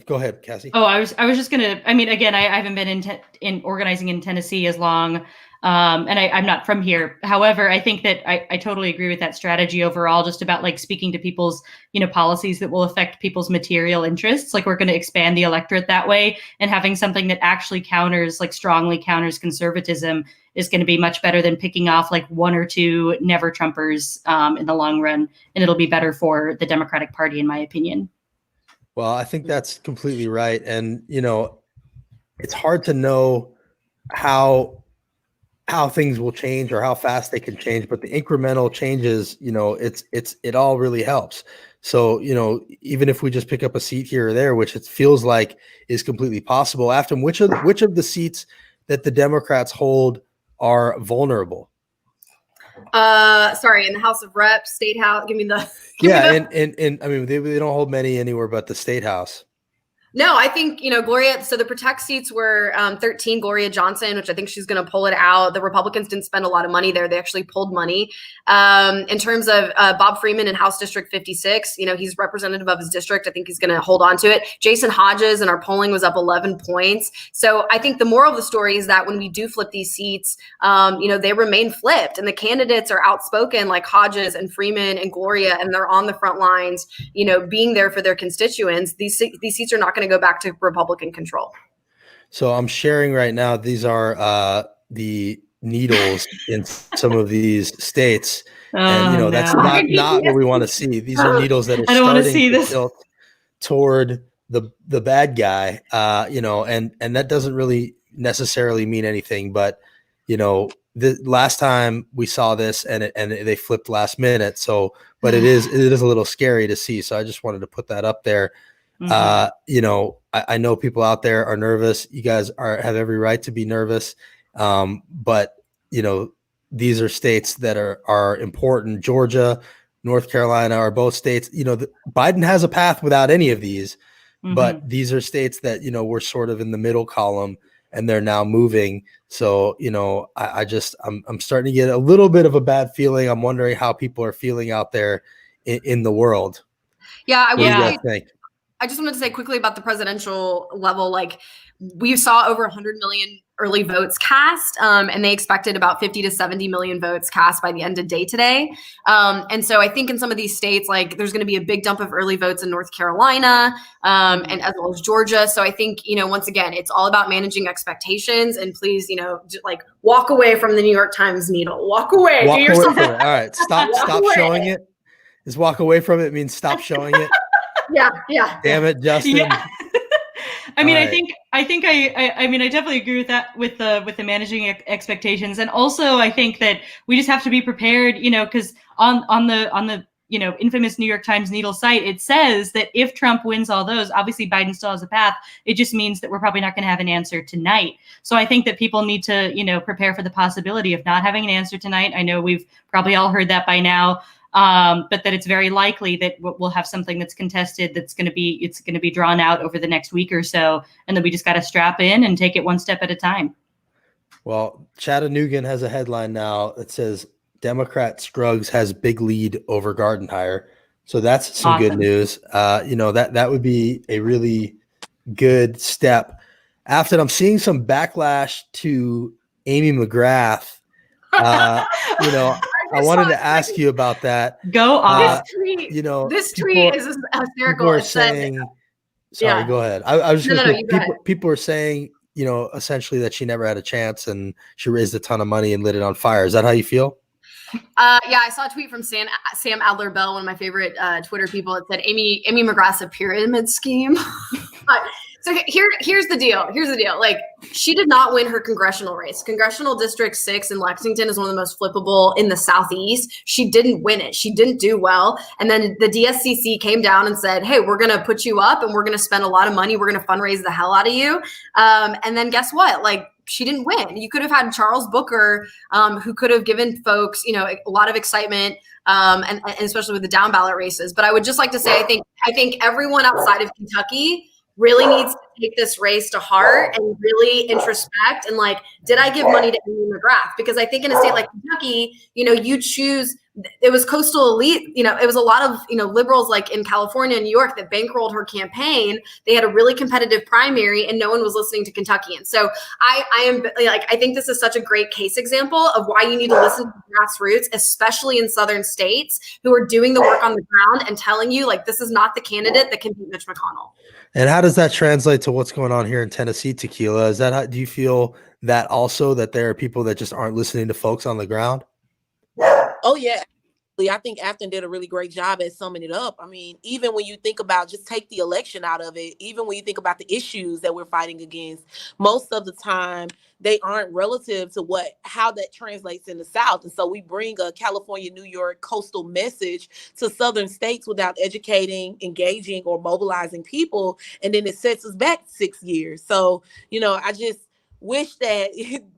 Go ahead, Cassie. Oh, I was just gonna. I mean, again, I haven't been in organizing in Tennessee as long, and I'm not from here. However, I think that I totally agree with that strategy overall. Just about speaking to people's policies that will affect people's material interests. We're going to expand the electorate that way, and having something that actually strongly counters conservatism is going to be much better than picking off one or two never Trumpers in the long run, and it'll be better for the Democratic Party, in my opinion. Well, I think that's completely right. And, it's hard to know how things will change or how fast they can change, but the incremental changes, it all really helps. So, even if we just pick up a seat here or there, which it feels like is completely possible. Aftyn, which of the seats that the Democrats hold are vulnerable? In the House of Reps, State House, give me the. And I mean, they don't hold many anywhere but the State House. No, I think, Gloria, so the protect seats were 13, Gloria Johnson, which I think she's going to pull it out. The Republicans didn't spend a lot of money there. They actually pulled money. In terms of Bob Freeman in House District 56, he's representative of his district. I think he's going to hold on to it. Jason Hodges in our polling was up 11 points. So I think the moral of the story is that when we do flip these seats, they remain flipped, and the candidates are outspoken like Hodges and Freeman and Gloria, and they're on the front lines, being there for their constituents. These seats are not going to go back to Republican control. So I'm sharing right now. These are the needles in some of these states, and that's not what we want to see. These are needles that are starting to tilt toward the bad guy, and that doesn't really necessarily mean anything. But the last time we saw this, and they flipped last minute. So, but it is a little scary to see. So I just wanted to put that up there. Mm-hmm. I know people out there are nervous. You guys have every right to be nervous. But these are states that are important. Georgia, North Carolina are both states, Biden has a path without any of these, but these are states that, were sort of in the middle column and they're now moving. So, I'm starting to get a little bit of a bad feeling. I'm wondering how people are feeling out there in the world. Yeah, What do you guys think? I just wanted to say quickly about the presidential level, like we saw over 100 million early votes cast, and they expected about 50 to 70 million votes cast by the end of day today. And so I think in some of these states, like there's going to be a big dump of early votes in North Carolina, and as well as Georgia. So I think, once again, it's all about managing expectations, and please, like walk away from the New York Times needle, walk away. Walk away from it. All right. Stop showing it. Is walk away from it means stop showing it? Yeah. Damn it, Justin. Yeah. I mean, Right. I definitely agree with that, with the managing expectations. And also I think that we just have to be prepared, because on the infamous New York Times needle site, it says that if Trump wins all those, obviously Biden still has a path. It just means that we're probably not going to have an answer tonight. So I think that people need to, prepare for the possibility of not having an answer tonight. I know we've probably all heard that by now. But that it's very likely that we'll have something that's contested it's going to be drawn out over the next week or so, and then we just got to strap in and take it one step at a time. Well, Chattanooga has a headline now that says Democrat Scruggs has big lead over Gardenhire. So that's some Awesome. good news. That would be a really good step. After I'm seeing some backlash to Amy McGrath, I wanted to ask you about that. Go on. This tweet is hysterical. People are saying, sorry, go ahead. I was just going to say, people are saying, essentially that she never had a chance and she raised a ton of money and lit it on fire. Is that how you feel? Yeah, I saw a tweet from Sam Adler-Bell, one of my favorite Twitter people. It said, Amy McGrath's a pyramid scheme. So here's the deal. Like, she did not win her congressional race. Congressional District 6 in Lexington is one of the most flippable in the Southeast. She didn't win it. She didn't do well. And then the DSCC came down and said, hey, we're going to put you up and we're going to spend a lot of money. We're going to fundraise the hell out of you. And then guess what? Like, she didn't win. You could have had Charles Booker, who could have given folks, a lot of excitement, and especially with the down ballot races. But I would just like to say, I think everyone outside of Kentucky really needs to take this race to heart and really introspect and like, did I give money to Amy McGrath? Because I think in a state like Kentucky, you choose. It was coastal elite, it was a lot of, liberals like in California and New York that bankrolled her campaign. They had a really competitive primary and no one was listening to Kentuckians. So I think this is such a great case example of why you need to listen to grassroots, especially in southern states who are doing the work on the ground and telling you like, this is not the candidate that can beat Mitch McConnell. And how does that translate to what's going on here in Tennessee, Tequila? Is that how, do you feel that also that there are people that just aren't listening to folks on the ground? Oh, yeah. I think Aftyn did a really great job at summing it up. I mean, even when you think about, just take the election out of it, even when you think about the issues that we're fighting against, most of the time they aren't relative to how that translates in the South. And so we bring a California, New York coastal message to southern states without educating, engaging, or mobilizing people. And then it sets us back 6 years. So, I just wish that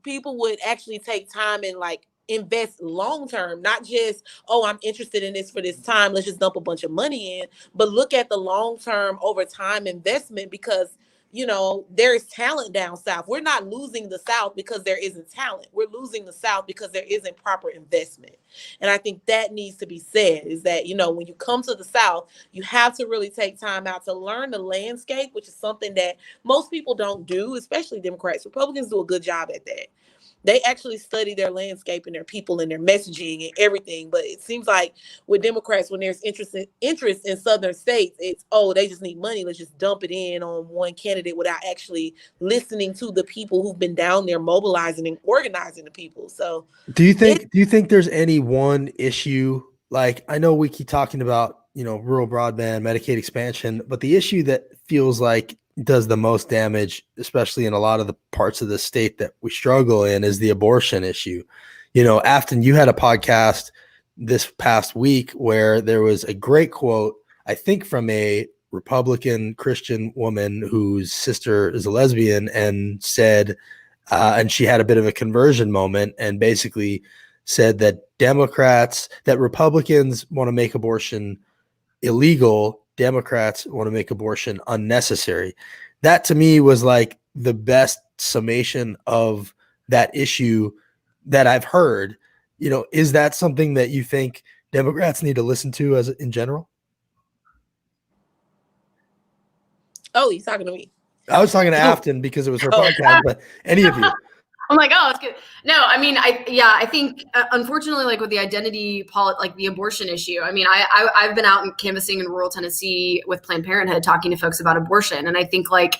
people would actually take time and like invest long-term, not just, oh, I'm interested in this for this time, let's just dump a bunch of money in, but look at the long-term over time investment because, there is talent down South. We're not losing the South because there isn't talent. We're losing the South because there isn't proper investment. And I think that needs to be said is that, when you come to the South, you have to really take time out to learn the landscape, which is something that most people don't do, especially Democrats. Republicans do a good job at that. They actually study their landscape and their people and their messaging and everything. But it seems like with Democrats, when there's interest in southern states, it's, oh, they just need money. Let's just dump it in on one candidate without actually listening to the people who've been down there mobilizing and organizing the people. So do you think there's any one issue? Like, I know we keep talking about, rural broadband, Medicaid expansion, but the issue that feels like does the most damage, especially in a lot of the parts of the state that we struggle in, is the abortion issue. Aftyn, you had a podcast this past week where there was a great quote, I think from a Republican Christian woman whose sister is a lesbian, and said, and she had a bit of a conversion moment and basically said that Republicans want to make abortion illegal, Democrats want to make abortion unnecessary. That to me was like the best summation of that issue that I've heard. Is that something that you think Democrats need to listen to as in general? Oh, he's talking to me. I was talking to Aftyn because it was her podcast, but any of you. I'm like, oh, it's good. No, I mean, I think unfortunately, like with the like the abortion issue. I mean, I've been out and canvassing in rural Tennessee with Planned Parenthood, talking to folks about abortion, and I think like,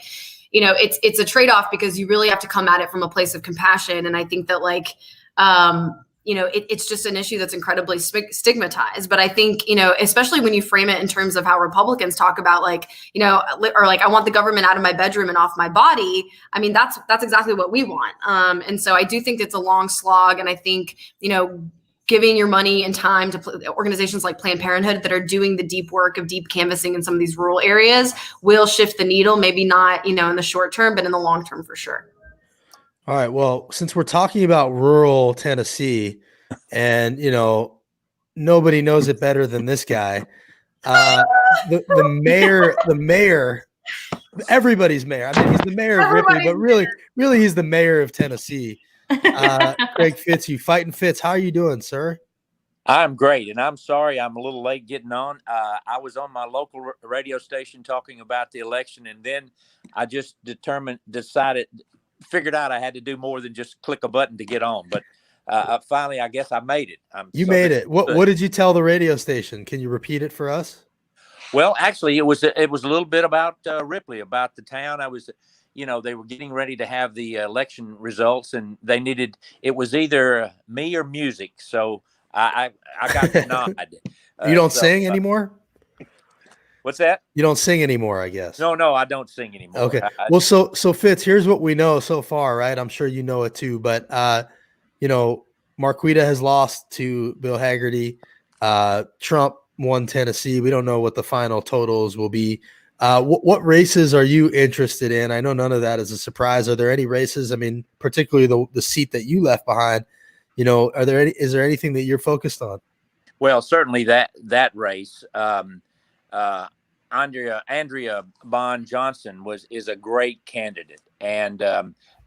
it's a trade-off because you really have to come at it from a place of compassion, and I think that like, it's just an issue that's incredibly stigmatized. But I think, especially when you frame it in terms of how Republicans talk about like, or like, I want the government out of my bedroom and off my body. I mean, that's exactly what we want. And so I do think it's a long slog. And I think, giving your money and time to organizations like Planned Parenthood that are doing the deep work of deep canvassing in some of these rural areas will shift the needle, maybe not, in the short term, but in the long term for sure. All right. Well, since we're talking about rural Tennessee, and nobody knows it better than this guy, the mayor, everybody's mayor. I mean, he's the mayor of Ripley, but really, he's the mayor of Tennessee. Craig Fitz, you fighting Fitz? How are you doing, sir? I'm great, and I'm sorry I'm a little late getting on. I was on my local radio station talking about the election, and then I just figured out I had to do more than just click a button to get on. But finally, I guess I made it. You made it. What did you tell the radio station? Can you repeat it for us? Well, actually, it was a little bit about Ripley, about the town. I was, they were getting ready to have the election results, and it was either me or music. So I got the nod. You don't sing anymore? What's that? You don't sing anymore, I guess. No, I don't sing anymore. Okay. Well, so Fitz, here's what we know so far, right? I'm sure you know it too, but Marquita has lost to Bill Hagerty. Trump won Tennessee. We don't know what the final totals will be. What races are you interested in? I know none of that is a surprise. Are there any races? I mean, particularly the seat that you left behind. Is there anything that you're focused on? Well, certainly that race. Andrea Behn Johnson is a great candidate, and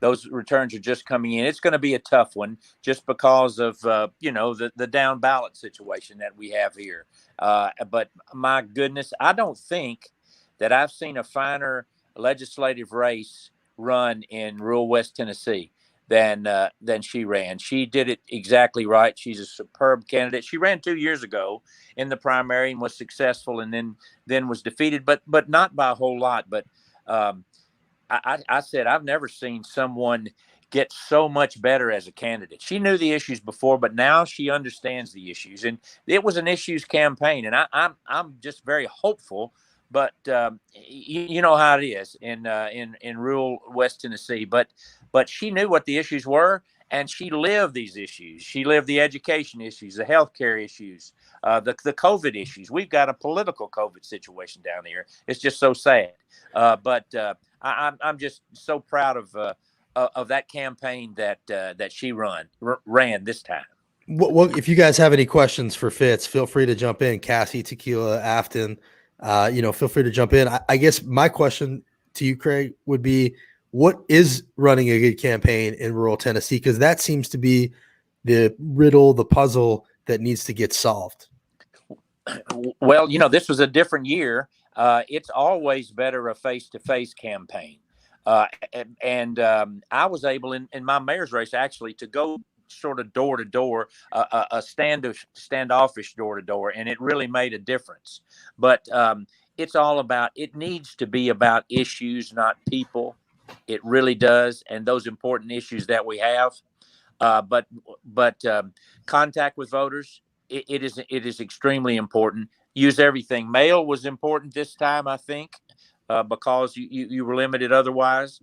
those returns are just coming in. It's going to be a tough one just because of the down ballot situation that we have here. But my goodness, I don't think that I've seen a finer legislative race run in rural West Tennessee than she ran. She did it exactly right. She's a superb candidate. She ran 2 years ago in the primary and was successful, and then was defeated, but not by a whole lot. But I said I've never seen someone get so much better as a candidate. She knew the issues before, but now she understands the issues, and it was an issues campaign. And I'm just very hopeful. But you know how it is in rural West Tennessee. But she knew what the issues were, and she lived these issues. She lived the education issues, the healthcare issues, the COVID issues. We've got a political COVID situation down here. It's just so sad. But I'm just so proud of that campaign that she ran this time. Well, if you guys have any questions for Fitz, feel free to jump in. Cassie, Tequila, Aftyn. Feel free to jump in. I guess my question to you, Craig, would be, what is running a good campaign in rural Tennessee? Because that seems to be the riddle, the puzzle that needs to get solved. Well, this was a different year. It's always better a face-to-face campaign. And I was able in my mayor's race actually to go sort of door to door, a standoffish door to door, and it really made a difference. But it needs to be about issues, not people. It really does, and those important issues that we have. But contact with voters, it is extremely important. Use everything. Mail was important this time, I think, because you were limited otherwise.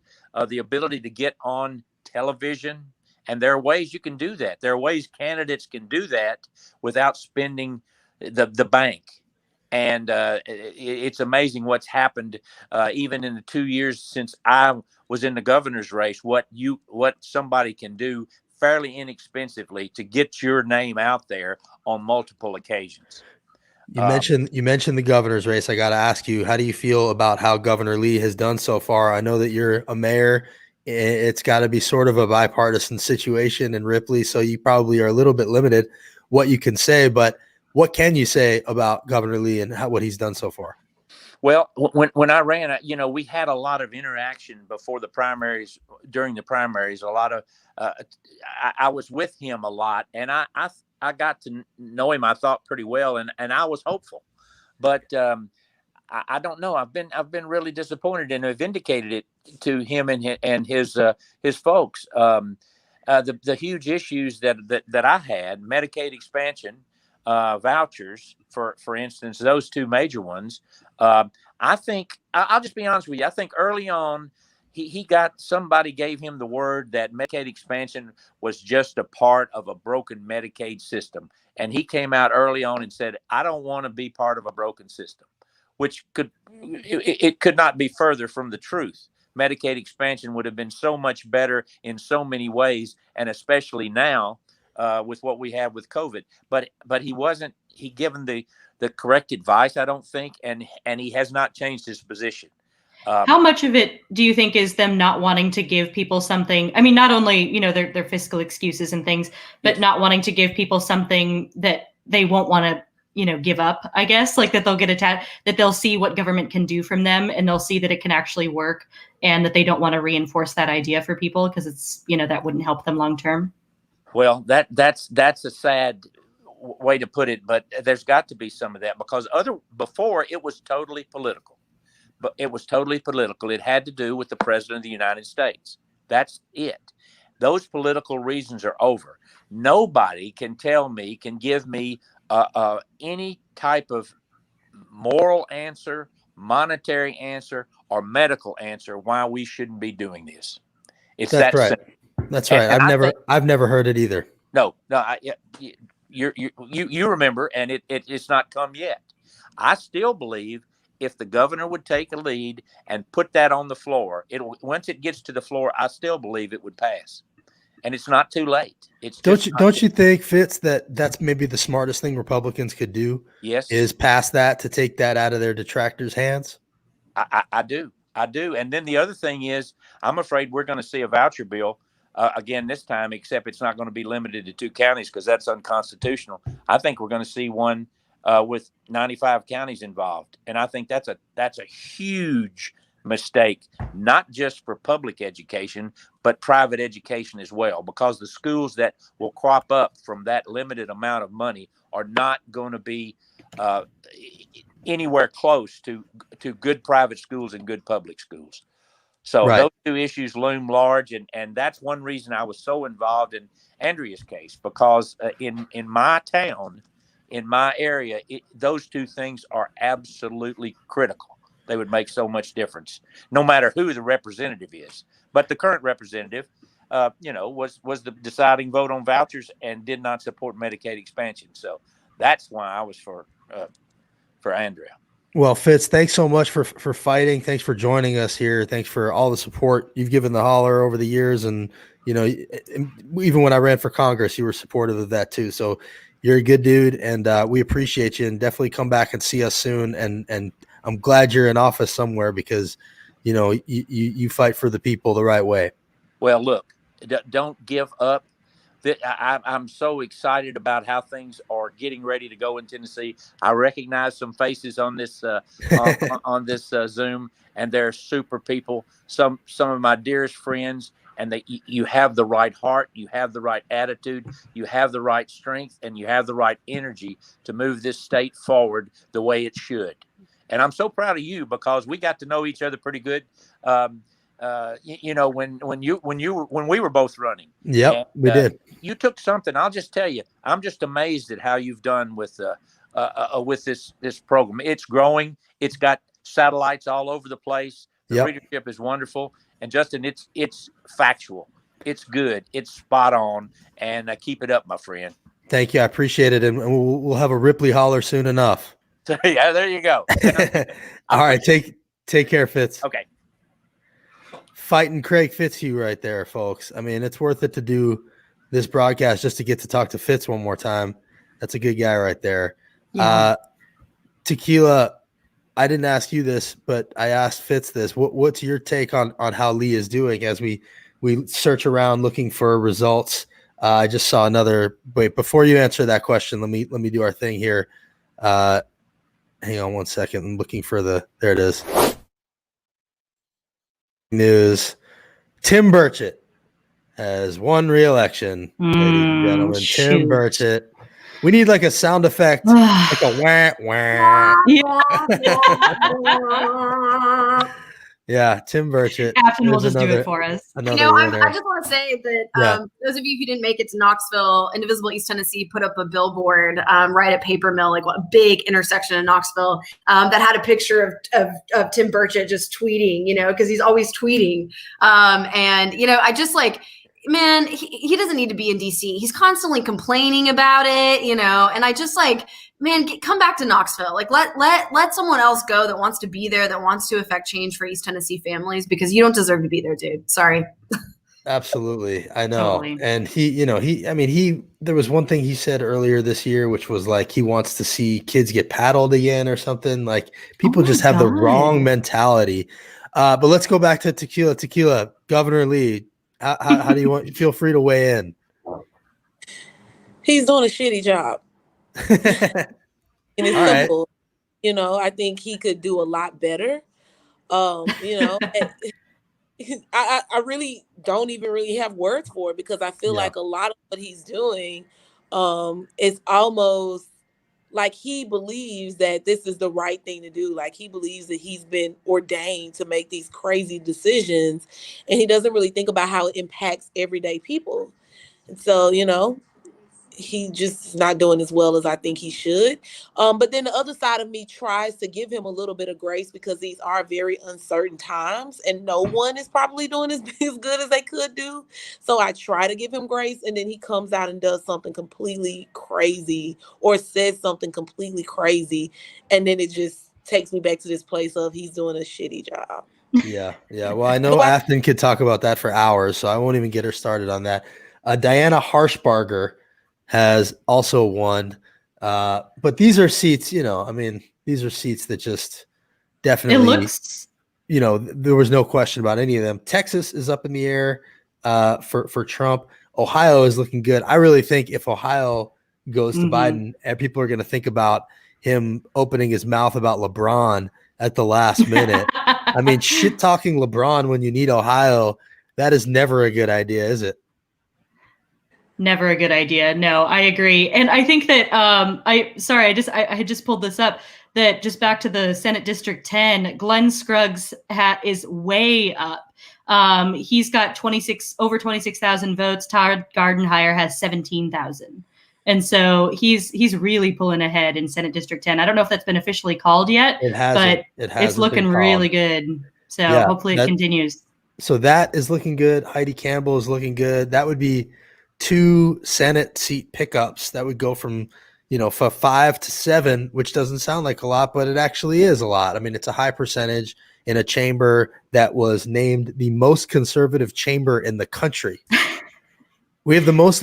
The ability to get on television. And there are ways you can do that. There are ways candidates can do that without spending the bank. And it's amazing what's happened even in the 2 years since I was in the governor's race, what somebody can do fairly inexpensively to get your name out there on multiple occasions. You mentioned the governor's race. I got to ask you, how do you feel about how Governor Lee has done so far? I know that you're a mayor. It's got to be sort of a bipartisan situation in Ripley, so you probably are a little bit limited what you can say. But what can you say about Governor Lee and what he's done so far? Well, when I ran, we had a lot of interaction before the primaries, during the primaries. A lot of I was with him a lot, and I got to know him, I thought, pretty well, and I was hopeful. But I don't know. I've been really disappointed, and I've indicated it to him and his folks. The huge issues that I had, Medicaid expansion, vouchers, for instance, those two major ones. I think I'll just be honest with you. I think early on, somebody gave him the word that Medicaid expansion was just a part of a broken Medicaid system. And he came out early on and said, I don't want to be part of a broken system, which could not be further from the truth. Medicaid expansion would have been so much better in so many ways, and especially now with what we have with COVID. But he given the correct advice, I don't think, and he has not changed his position. How much of it do you think is them not wanting to give people something? I mean, not only, their fiscal excuses and things, but Yes. not wanting to give people something that they won't want to, give up, I guess, like that they'll get attached, that they'll see what government can do from them, and they'll see that it can actually work, and that they don't want to reinforce that idea for people because it's, that wouldn't help them long term. Well, that's a sad way to put it, but there's got to be some of that, because before it was totally political. But it was totally political. It had to do with the president of the United States. That's it. Those political reasons are over. Nobody can give me any type of moral answer, monetary answer, or medical answer why we shouldn't be doing this. It's That's that right. simple. That's right. And I've never heard it either. No. You remember, and it's not come yet. I still believe if the governor would take a lead and put that on the floor, once it gets to the floor, I still believe it would pass. And it's not too late. Don't you think, Fitz, that's maybe the smartest thing Republicans could do? Yes. Is pass that, to take that out of their detractors' hands? I do. And then the other thing is, I'm afraid we're going to see a voucher bill again this time, except it's not going to be limited to 2 counties because that's unconstitutional. I think we're going to see one with 95 counties involved. And I think that's a huge mistake, not just for public education, but private education as well, because the schools that will crop up from that limited amount of money are not going to be anywhere close to good private schools and good public schools. So Right. Those two issues loom large. And that's one reason I was so involved in Andrea's case, because in my town, in my area, those two things are absolutely critical. They would make so much difference, no matter who the representative is. But the current representative, was the deciding vote on vouchers and did not support Medicaid expansion. So that's why I was for Andrea. Well, Fitz, thanks so much for fighting. Thanks for joining us here. Thanks for all the support you've given the Holler over the years. And, even when I ran for Congress, you were supportive of that too. So you're a good dude, and we appreciate you, and definitely come back and see us soon. And I'm glad you're in office somewhere, because, you fight for the people the right way. Well, look, don't give up. I'm so excited about how things are getting ready to go in Tennessee. I recognize some faces on this on this Zoom, and they're super people. Some of my dearest friends, and you have the right heart, you have the right attitude, you have the right strength, and you have the right energy to move this state forward the way it should. And I'm so proud of you, because we got to know each other pretty good. When we were both running. Yep, we did. You took something. I'll just tell you, I'm just amazed at how you've done with this program. It's growing. It's got satellites all over the place. The readership is wonderful. And Justin, it's factual. It's good. It's spot on. And keep it up, my friend. Thank you. I appreciate it. And we'll have a Ripley Holler soon enough. Yeah, there you go. All right. Take care, Fitz. Okay. Fighting Craig Fitzhugh right there, folks. I mean, it's worth it to do this broadcast just to get to talk to Fitz one more time. That's a good guy right there. Yeah. Tequila, I didn't ask you this, but I asked Fitz this. What's your take on how Lee is doing as we search around looking for results? I just saw another. Wait, before you answer that question, let me do our thing here. Hang on one second. I'm looking for there it is. News. Tim Burchett has won re-election, ladies and gentlemen. Shoot. Tim Burchett. We need like a sound effect, like a wah wah. Yeah, Tim Burchett. Aftyn will just do it for us. I just want to say that those of you who didn't make it to Knoxville, Indivisible East Tennessee put up a billboard right at Paper Mill, like a big intersection in Knoxville, that had a picture of Tim Burchett just tweeting, because he's always tweeting. And, I just man, he doesn't need to be in DC. He's constantly complaining about it, and I just man, come back to Knoxville. Let someone else go that wants to be there, that wants to affect change for East Tennessee families, because you don't deserve to be there, dude. Sorry. Absolutely. I know. Totally. And there was one thing he said earlier this year, which was he wants to see kids get paddled again or something. People just have the wrong mentality. But let's go back to Tequila. Tequila, Governor Lee, how do you feel free to weigh in? He's doing a shitty job. And it's All simple. Right. I think he could do a lot better. I really don't even really have words for it, because I feel like a lot of what he's doing is almost like he believes that this is the right thing to do. Like he believes that he's been ordained to make these crazy decisions, and he doesn't really think about how it impacts everyday people. And so, he just is not doing as well as I think he should. But then the other side of me tries to give him a little bit of grace, because these are very uncertain times and no one is probably doing as good as they could do. So I try to give him grace, and then he comes out and does something completely crazy or says something completely crazy. And then it just takes me back to this place of he's doing a shitty job. Yeah. Well, I know Aftyn could talk about that for hours, so I won't even get her started on that. Diana Harshbarger has also won. But these are seats, these are seats that just definitely, it looks, there was no question about any of them. Texas is up in the air for Trump. Ohio is looking good. I really think if Ohio goes to Biden, and people are going to think about him opening his mouth about LeBron at the last minute. Shit talking LeBron when you need Ohio, that is never a good idea, is it? Never a good idea. No, I agree. And I think that I had just pulled this up, that just back to the Senate District 10, Glenn Scruggs is way up. He's got over 26,000 votes. Todd Gardenhire has 17,000. And so he's really pulling ahead in Senate District 10. I don't know if that's been officially called yet, but it's looking really good. So hopefully it continues. So that is looking good. Heidi Campbell is looking good. That would be 2 Senate seat pickups. That would go from, for 5 to 7, which doesn't sound like a lot, but it actually is a lot. It's a high percentage in a chamber that was named the most conservative chamber in the country. We have the most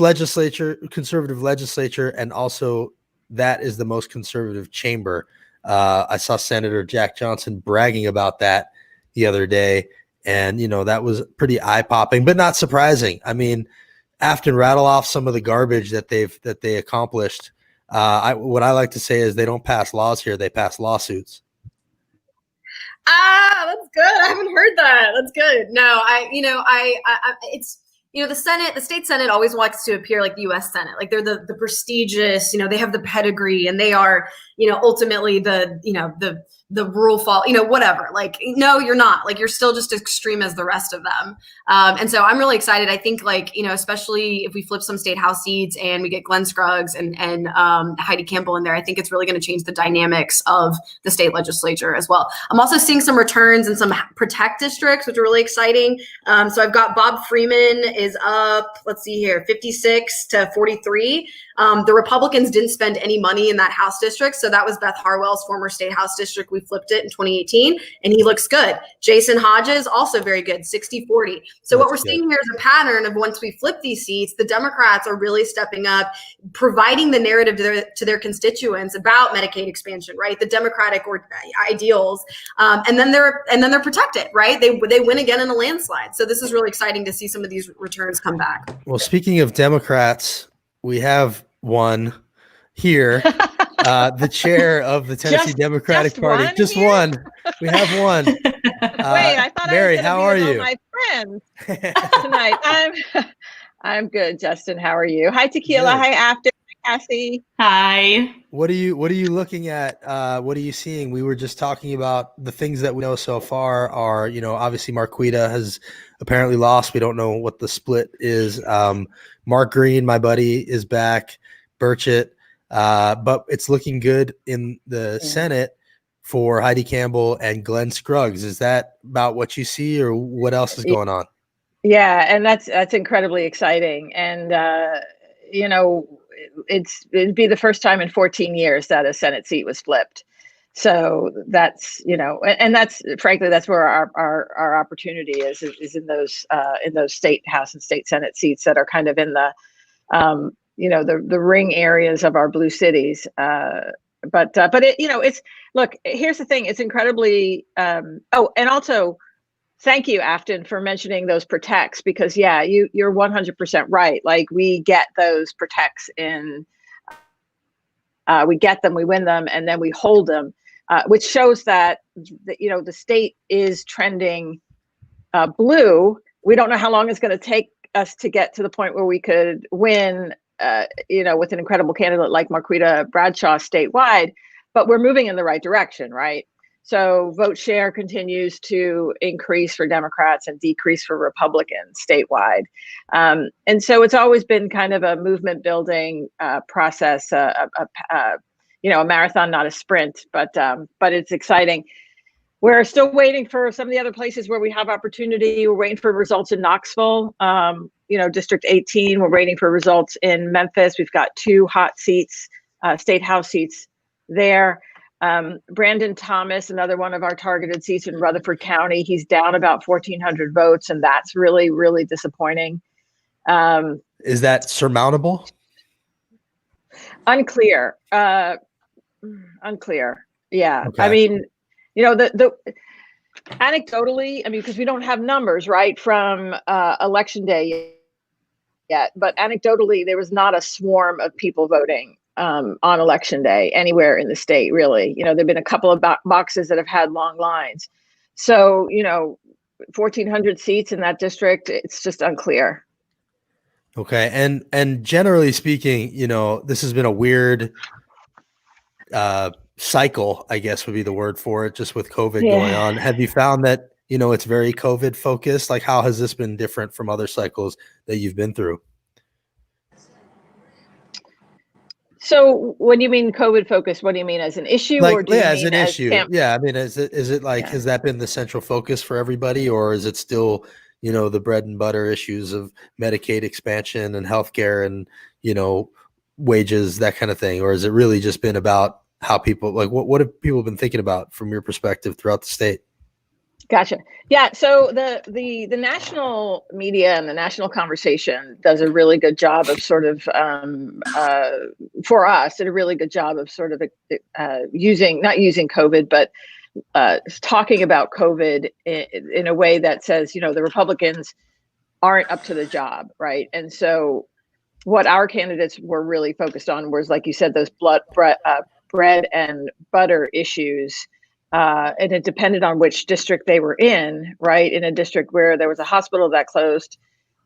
conservative legislature, and also that is the most conservative chamber. I saw Senator Jack Johnson bragging about that the other day, and, that was pretty eye-popping, but not surprising. Aftyn, rattle off some of the garbage that they accomplished. What I like to say is they don't pass laws here; they pass lawsuits. That's good. I haven't heard that. That's good. No, it's the state Senate always wants to appear like the U.S. Senate, like they're the prestigious. They have the pedigree, and they are ultimately the rule fall, whatever. No, you're not. You're still just extreme as the rest of them. And so I'm really excited. I think especially if we flip some state house seats and we get Glenn Scruggs and Heidi Campbell in there, I think it's really going to change the dynamics of the state legislature as well. I'm also seeing some returns in some protect districts, which are really exciting. So I've got Bob Freeman is up, let's see here, 56 to 43. The Republicans didn't spend any money in that house district. So So that was Beth Harwell's former state house district. We flipped it in 2018 and he looks good. Jason Hodges, also very good, 60-40. So what we're seeing here is a pattern of once we flip these seats, the Democrats are really stepping up, providing the narrative to their constituents about Medicaid expansion, right? The Democratic ideals, and then they're protected, right? They win again in a landslide. So this is really exciting to see some of these returns come back. Well, speaking of Democrats, we have one here, the chair of the Tennessee Democratic Party. Just here? one. We have one. Wait, I thought Mary, I was how gonna are be with you? all my friends tonight. I'm good, Justin. How are you? Hi, Tequila. Good. Hi, Aftyn. Cassie. Hi. What are you looking at? What are you seeing? We were just talking about the things that we know so far are, obviously Marquita has apparently lost. We don't know what the split is. Mark Green, my buddy, is back. Burchett, but it's looking good in the Senate for Heidi Campbell and Glenn Scruggs. Is that about what you see, or what else is going on? Yeah, and that's incredibly exciting, and it'd be the first time in 14 years that a Senate seat was flipped. So that's, and that's frankly, that's where our opportunity is in those state house and state Senate seats that are kind of in the, the ring areas of our blue cities. But it's, look, here's the thing. It's incredibly, and also thank you, Aftyn, for mentioning those protects, because you're 100% right. Like, we get those protects we get them, we win them, and then we hold them, which shows that the state is trending blue. We don't know how long it's going to take us to get to the point where we could win, with an incredible candidate like Marquita Bradshaw statewide, but we're moving in the right direction, right? So vote share continues to increase for Democrats and decrease for Republicans statewide. And so it's always been kind of a movement building process, a marathon, not a sprint, but it's exciting. We're still waiting for some of the other places where we have opportunity. We're waiting for results in Knoxville, District 18. We're waiting for results in Memphis. We've got 2 hot seats, state house seats there. Brandon Thomas, another one of our targeted seats in Rutherford County, he's down about 1,400 votes, and that's really, really disappointing. Is that surmountable? Unclear. Unclear. Yeah. Okay. I mean, the anecdotally, because we don't have numbers, right, from election day yet, but anecdotally, there was not a swarm of people voting on election day anywhere in the state, really. There've been a couple of boxes that have had long lines. So, 1,400 seats in that district, it's just unclear. Okay. And generally speaking, this has been a weird cycle, I guess would be the word for it, just with COVID going on. Have you found that, it's very COVID focused? Like, how has this been different from other cycles that you've been through? So when you mean COVID focused, what do you mean, as an issue? Like, or do you as mean an issue? Is it like, has that been the central focus for everybody, or is it still, the bread and butter issues of Medicaid expansion and healthcare and, wages, that kind of thing? Or has it really just been about how people, like, what have people been thinking about from your perspective throughout the state? Gotcha. Yeah. So the national media and the national conversation does a really good job of sort of, for us, did a really good job of sort of not using COVID, but talking about COVID in a way that says, the Republicans aren't up to the job, right? And so what our candidates were really focused on was, like you said, those bread and butter issues. And it depended on which district they were in, right? In a district where there was a hospital that closed,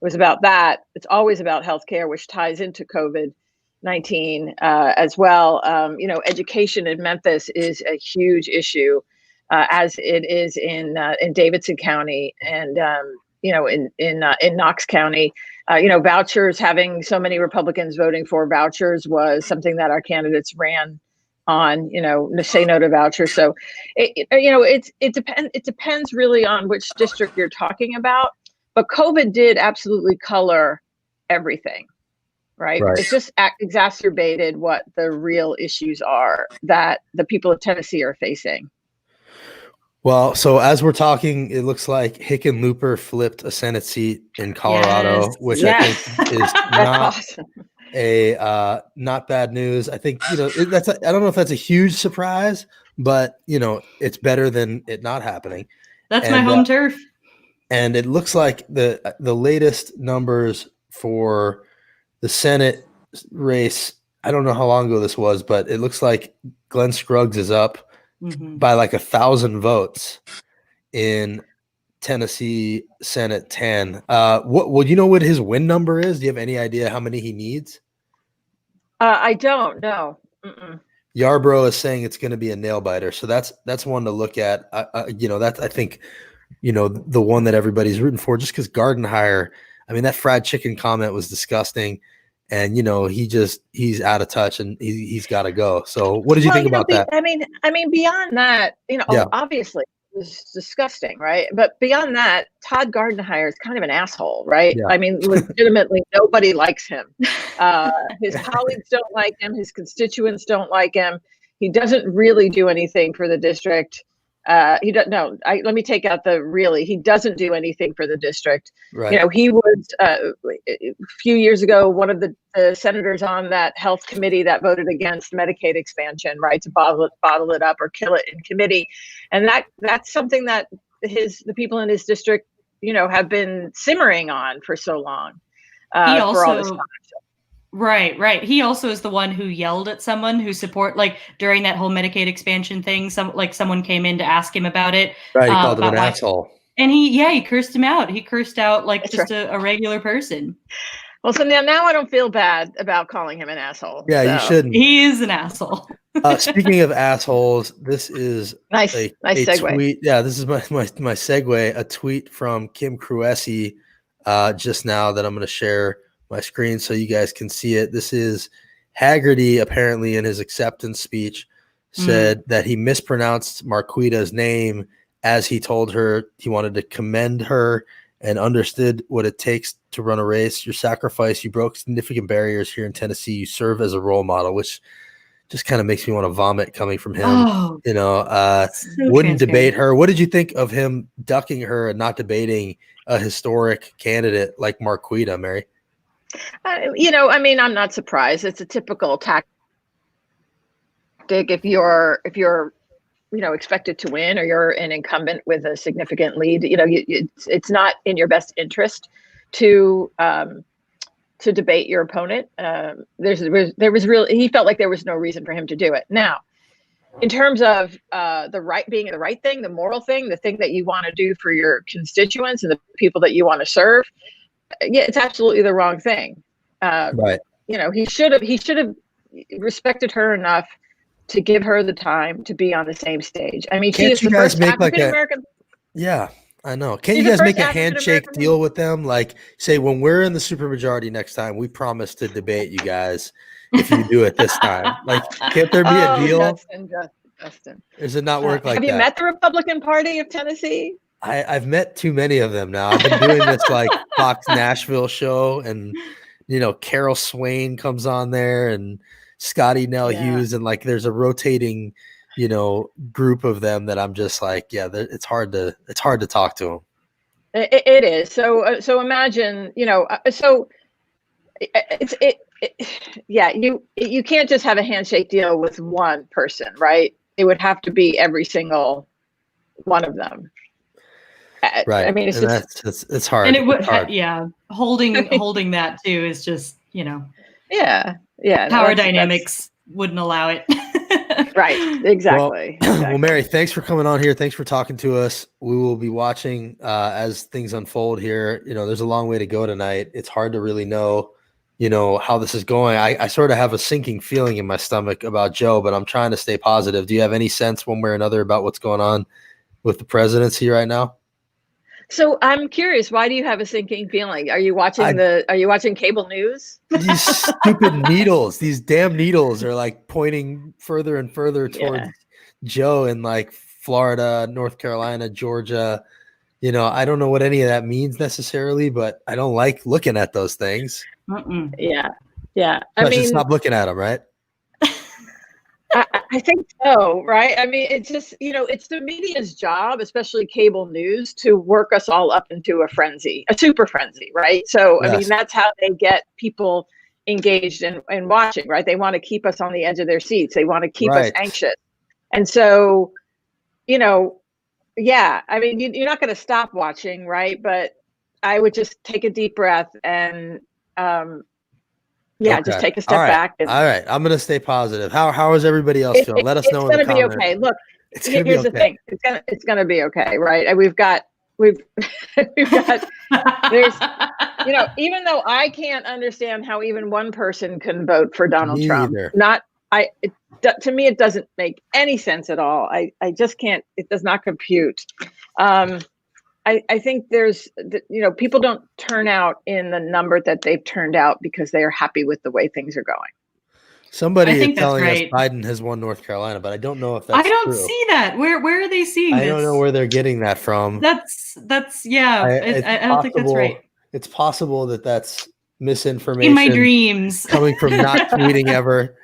it was about that. It's always about healthcare, which ties into COVID-19 as well. Education in Memphis is a huge issue, as it is in Davidson County and in Knox County. Vouchers, having so many Republicans voting for vouchers was something that our candidates ran on, say no to vouchers. So it depends really on which district you're talking about, but COVID did absolutely color everything, right? Right. It just exacerbated what the real issues are that the people of Tennessee are facing. Well, so as we're talking, it looks like Hickenlooper flipped a Senate seat in Colorado, Yes. which I think is That's not awesome. not bad news. I think, I don't know if that's a huge surprise, but it's better than it not happening. That's my And, home turf. And it looks like the latest numbers for the Senate race, I don't know how long ago this was, but it looks like Glenn Scruggs is up by like 1,000 votes in Tennessee Senate 10. What you know what his win number is? Do you have any idea how many he needs? I don't know. Yarborough is saying it's going to be a nail biter, so that's one to look at. That's I think the one that everybody's rooting for, just because Gardenhire. I mean, that fried chicken comment was disgusting, and he's out of touch and he's got to go. So, what did you think about that? I mean, beyond that, obviously it was disgusting, right? But beyond that, Todd Gardenhire is kind of an asshole, right? Yeah. I mean, legitimately, nobody likes him. His colleagues don't like him. His constituents don't like him. He doesn't really do anything for the district. Let me take out he doesn't do anything for the district. Right. He was a few years ago one of the senators on that health committee that voted against Medicaid expansion, right, to bottle it up or kill it in committee, and that's something that the people in his district have been simmering on for so long. For all this time. Right. He also is the one who yelled at someone who during that whole Medicaid expansion thing. Someone came in to ask him about it. Right, he called him an asshole. And he cursed him out. He cursed out That's just a regular person. Well, so now I don't feel bad about calling him an asshole. Yeah, so. You shouldn't. He is an asshole. Speaking of assholes, this is nice segue. Tweet. Yeah, this is my segue. A tweet from Kim Cruesi just now that I'm going to share my screen so you guys can see it. This is Haggerty, apparently in his acceptance speech, said that he mispronounced Marquita's name as he told her he wanted to commend her and understood what it takes to run a race. Your sacrifice, you broke significant barriers here in Tennessee. You serve as a role model, which just kind of makes me want to vomit coming from him. Wouldn't debate her. What did you think of him ducking her and not debating a historic candidate like Marquita, Mary? I'm not surprised. It's a typical tactic. If you're expected to win, or you're an incumbent with a significant lead, it's not in your best interest to debate your opponent. He felt like there was no reason for him to do it. Now, in terms of being the right thing, the moral thing, the thing that you want to do for your constituents and the people that you want to serve, yeah, it's absolutely the wrong thing. Right. He should have respected her enough to give her the time to be on the same stage. I mean, she is the first African American. Yeah, I know. Can't you guys make a handshake deal with them? Like, say, when we're in the supermajority next time, we promise to debate you guys if you do it this time. Like, can't there be a deal? Justin. Does it not work like that? Have you met the Republican Party of Tennessee? I've met too many of them now. I've been doing this like Fox Nashville show, and Carol Swain comes on there, and Scotty Nell Hughes, and like there's a rotating group of them that I'm just like, it's hard to talk to them. It is. So imagine, you can't just have a handshake deal with one person, right? It would have to be every single one of them. Right. I mean, it's hard. And it would, holding that too is just, power dynamics wouldn't allow it. Right. Exactly. Well, Mary, thanks for coming on here. Thanks for talking to us. We will be watching as things unfold here. There's a long way to go tonight. It's hard to really know, how this is going. I sort of have a sinking feeling in my stomach about Joe, but I'm trying to stay positive. Do you have any sense one way or another about what's going on with the presidency right now? So I'm curious, why do you have a sinking feeling? Are you watching cable news? These stupid needles, these damn needles are like pointing further and further towards Joe in like Florida, North Carolina, Georgia. I don't know what any of that means necessarily, but I don't like looking at those things. Yeah. Yeah. I I should mean, stop looking at them, right? I think so, right? I mean, it's just, it's the media's job, especially cable news, to work us all up into a frenzy, a super frenzy, right? So, I mean, Yes. that's how they get people engaged in watching, right? They want to keep us on the edge of their seats. They want to keep us Right. anxious. And so, yeah, I mean, you're not going to stop watching, right? But I would just take a deep breath and, just Okay. take a step back. And All right. I'm gonna stay positive. How is everybody else feeling? Let us know in the It's going to be comments. okay. Look, It's gonna be here's the okay. thing. It's going to be okay, right? And we've got there's, even though I can't understand how even one person can vote for Donald Me Trump, either. to me, it doesn't make any sense at all. I just can't, it does not compute. I think there's, people don't turn out in the number that they've turned out because they are happy with the way things are going. Somebody I is think that's telling us right. Biden has won North Carolina, but I don't know if that's I don't true. see that. Where are they seeing this? I don't know where they're getting that from. That's yeah. I don't think that's right. It's possible that that's misinformation In my dreams. coming from not tweeting ever.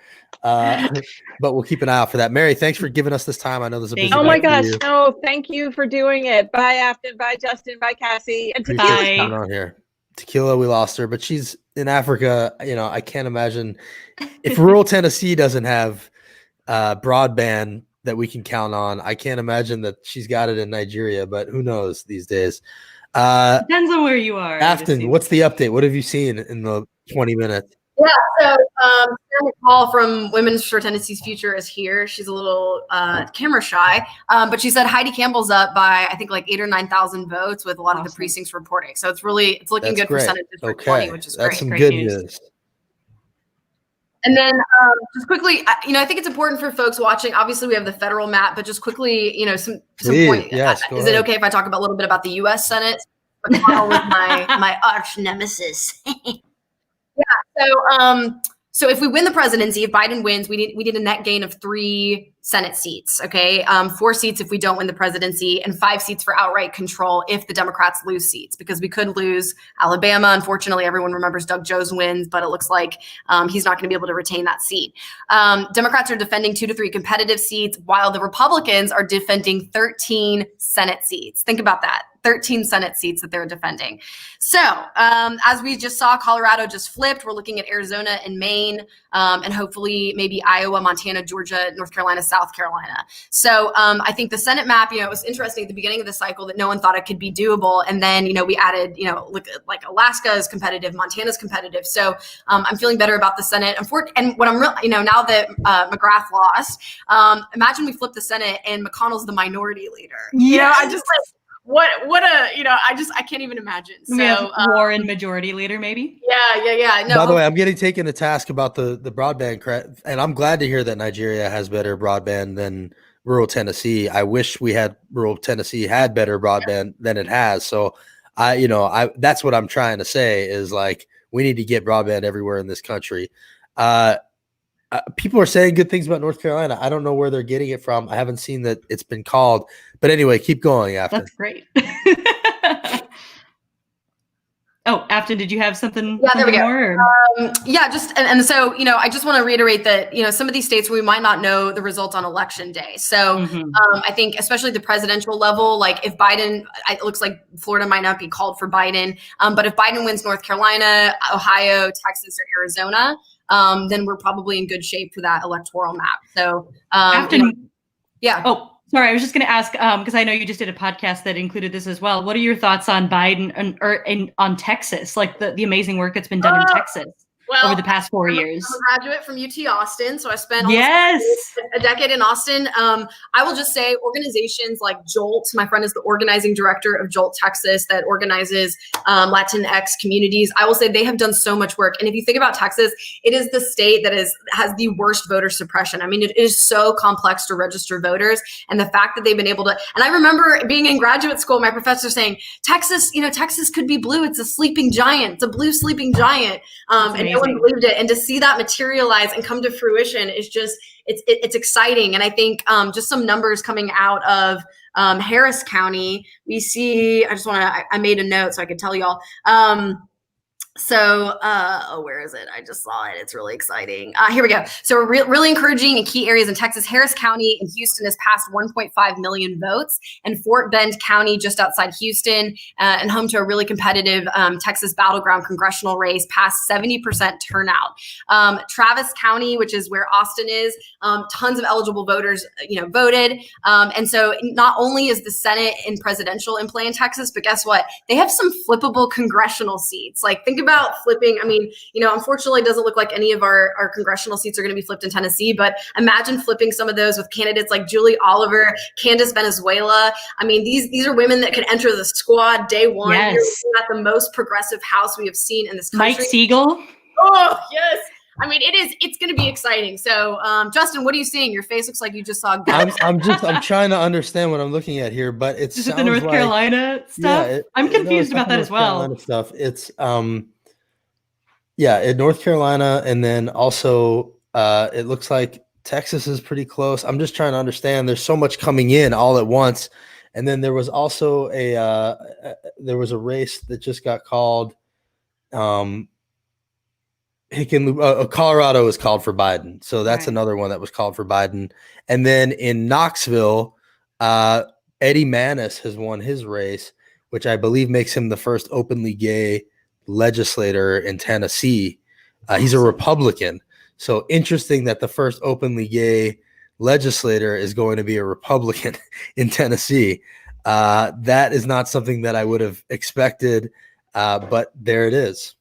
But we'll keep an eye out for that. Mary, thanks for giving us this time. I know there's a busy Thank Oh night my you. for gosh. you. No, thank you for doing it. Bye, Aftyn. Bye, Justin. Bye, Cassie. And Appreciate Tequila's you Bye. coming on here. Tequila, we lost her, but she's in Africa. I can't imagine if rural Tennessee doesn't have broadband that we can count on. I can't imagine that she's got it in Nigeria, but who knows these days. Depends on where you are. Aftyn, what's the update? What have you seen in the 20 minutes? Yeah, so Sarah McCall from Women's for Tennessee's Future is here. She's a little camera shy, but she said Heidi Campbell's up by, I think, like 8,000 or 9,000 votes with a lot of the precincts reporting. So it's looking That's good great. for Senate District Okay. 20, which is That's great. some Great good news. news. And then just quickly, I think it's important for folks watching. Obviously, we have the federal map, but just quickly, some Please, point. yes, go Is it ahead. okay if I talk about a little bit about the U.S. Senate? McConnell was my arch nemesis. So if we win the presidency, if Biden wins, we need a net gain of 3 Senate seats. Okay, 4 seats if we don't win the presidency, and 5 seats for outright control if the Democrats lose seats, because we could lose Alabama. Unfortunately, everyone remembers Doug Jones wins, but it looks like he's not going to be able to retain that seat. Democrats are defending 2 to 3 competitive seats, while the Republicans are defending 13 Senate seats. Think about that. 13 Senate seats that they're defending. So as we just saw, Colorado just flipped. We're looking at Arizona and Maine, and hopefully maybe Iowa, Montana, Georgia, North Carolina, South Carolina. So I think the Senate map, it was interesting at the beginning of the cycle that no one thought it could be doable. And then, we added, look, like Alaska is competitive, Montana's competitive. So I'm feeling better about the Senate. And what I'm really, now that McGrath lost, imagine we flip the Senate and McConnell's the minority leader. I just like, what I can't even imagine. We have So Warren majority leader, maybe. Yeah. No, By the way, I'm getting taken to task about the broadband, and I'm glad to hear that Nigeria has better broadband than rural Tennessee. I wish rural Tennessee had better broadband than it has. So that's what I'm trying to say is, like, we need to get broadband everywhere in this country. People are saying good things about North Carolina. I don't know where they're getting it from. I haven't seen that it's been called. But anyway, keep going, Aftyn. That's great. Oh, Aftyn, did you have something? Yeah, there we go. More, So I just want to reiterate that some of these states we might not know the results on election day. So I think especially the presidential level, like if Biden, it looks like Florida might not be called for Biden, but if Biden wins North Carolina, Ohio, Texas, or Arizona, then we're probably in good shape for that electoral map. So Aftyn, yeah. Oh, sorry. I was just going to ask, because I know you just did a podcast that included this as well. What are your thoughts on Biden and on Texas, like the amazing work that's been done in Texas over the past 4 years? I'm a graduate from UT Austin, so I spent a decade in Austin. I will just say organizations like Jolt, my friend is the organizing director of Jolt Texas that organizes Latinx communities. I will say they have done so much work. And if you think about Texas, it is the state that has the worst voter suppression. I mean, it is so complex to register voters. And the fact that they've been able to, and I remember being in graduate school, my professor saying, Texas could be blue. It's a sleeping giant. It's a blue sleeping giant. And no one believed it. And to see that materialize and come to fruition is just, it's exciting. And I think just some numbers coming out of Harris County, we see, I made a note so I could tell y'all. So, where is it? I just saw it. It's really exciting. Here we go. So we're really encouraging in key areas in Texas. Harris County in Houston has passed 1.5 million votes, and Fort Bend County, just outside Houston, and home to a really competitive Texas battleground congressional race, passed 70% turnout. Travis County, which is where Austin is, tons of eligible voters, voted. And so not only is the Senate and presidential in play in Texas, but guess what? They have some flippable congressional seats. Like, think about flipping. I mean, unfortunately, it doesn't look like any of our congressional seats are going to be flipped in Tennessee, but imagine flipping some of those with candidates like Julie Oliver, Candace Venezuela. I mean, these are women that could enter the squad day one. Yes. You're looking at the most progressive House we have seen in this country. Mike Siegel. Oh, yes. I mean, it's going to be exciting. So, Justin, what are you seeing? Your face looks like you just saw. I'm trying to understand what I'm looking at here, but it Is sounds it the North like, Carolina stuff? Yeah, I'm confused it's about that North as well. Carolina stuff. It's in North Carolina, and then also it looks like Texas is pretty close. I'm just trying to understand. There's so much coming in all at once, and then there was also a race that just got called. Colorado was called for Biden, so that's another one that was called for Biden. And then in Knoxville, Eddie Manis has won his race, which I believe makes him the first openly gay legislator in Tennessee. He's a Republican, so interesting that the first openly gay legislator is going to be a Republican in Tennessee. That is not something that I would have expected, but there it is.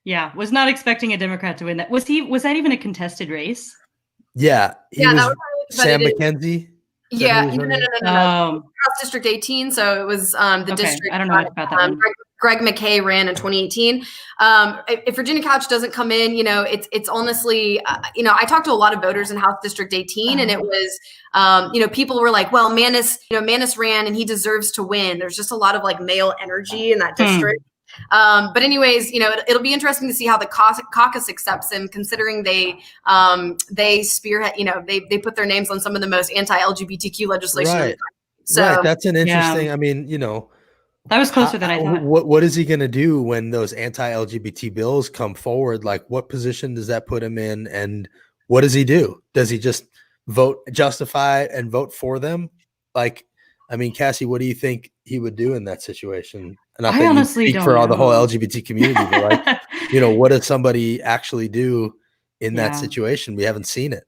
Yeah, was not expecting a Democrat to win that. Was that even a contested race? Yeah, that was Sam McKenzie. Yeah, no. House District 18. So it was the district. I don't know much about that one. Greg McKay ran in 2018. If Virginia Couch doesn't come in, it's honestly, I talked to a lot of voters in House District 18, and it was, people were like, well, Manis ran and he deserves to win. There's just a lot of like male energy in that district. But anyways, it'll be interesting to see how the caucus accepts him, considering they spearhead, they put their names on some of the most anti-LGBTQ legislation. Right. So right. That's an interesting, I mean, that was closer than I thought. What is he going to do when those anti-LGBT bills come forward? Like, what position does that put him in? And what does he do? Does he just justify and vote for them? Like, I mean, Cassie, what do you think he would do in that situation? And I honestly don't for all know. the whole LGBT community, but like, what does somebody actually do in that situation? We haven't seen it.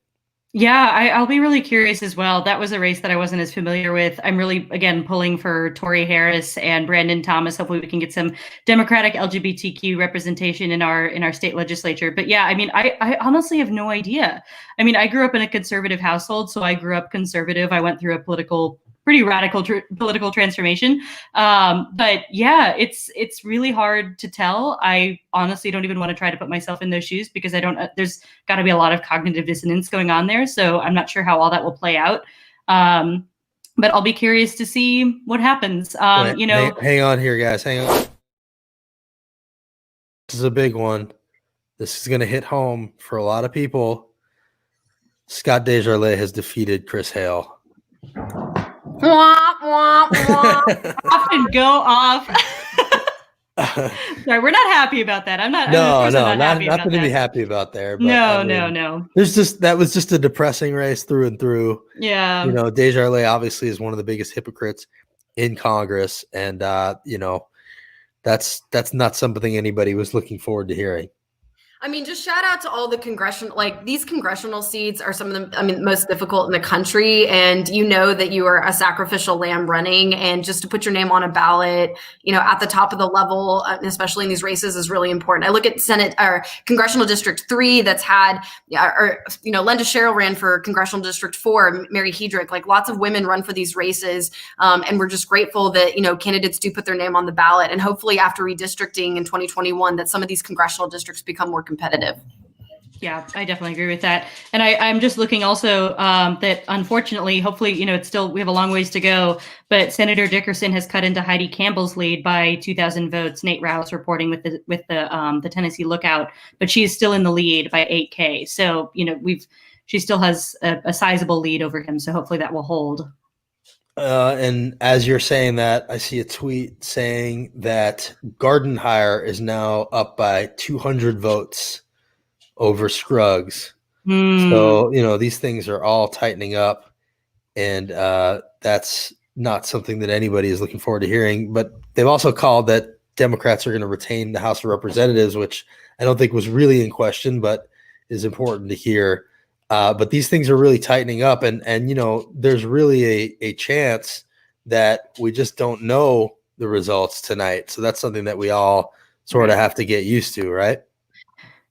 Yeah, I'll be really curious as well. That was a race that I wasn't as familiar with. I'm really, again, pulling for Tori Harris and Brandon Thomas. Hopefully we can get some Democratic LGBTQ representation in our state legislature. But yeah, I mean, I honestly have no idea. I mean, I grew up in a conservative household, so I grew up conservative. I went through a pretty radical political transformation. But yeah, it's really hard to tell. I honestly don't even want to try to put myself in those shoes because there's got to be a lot of cognitive dissonance going on there. So I'm not sure how all that will play out. But I'll be curious to see what happens. Hang on here, guys. Hang on. This is a big one. This is going to hit home for a lot of people. Scott Desjardins has defeated Chris Hale. Often go off. Sorry, we're not happy about that. I'm not. Nothing to be happy about there. But, no. That was just a depressing race through and through. Yeah. Desjardins obviously is one of the biggest hypocrites in Congress, and that's not something anybody was looking forward to hearing. I mean, just shout out to all the these congressional seats are some of the, most difficult in the country. And that you are a sacrificial lamb running, and just to put your name on a ballot, at the top of the level, especially in these races, is really important. I look at Senate or Congressional District 3 that's had, Linda Sherrill ran for Congressional District 4, Mary Hedrick, like lots of women run for these races. And we're just grateful that, candidates do put their name on the ballot. And hopefully after redistricting in 2021, that some of these congressional districts become more competitive. Yeah, I definitely agree with that. And I'm just looking also that unfortunately, hopefully, we have a long ways to go, but Senator Dickerson has cut into Heidi Campbell's lead by 2,000 votes. Nate Rouse reporting with the Tennessee Lookout, but she is still in the lead by 8K. So, she still has a sizable lead over him. So hopefully that will hold. And as you're saying that, I see a tweet saying that Gardenhire is now up by 200 votes over Scruggs. So, these things are all tightening up, and that's not something that anybody is looking forward to hearing. But they've also called that Democrats are going to retain the House of Representatives, which I don't think was really in question, but is important to hear. But these things are really tightening up, and there's really a chance that we just don't know the results tonight. So that's something that we all sort of have to get used to, right?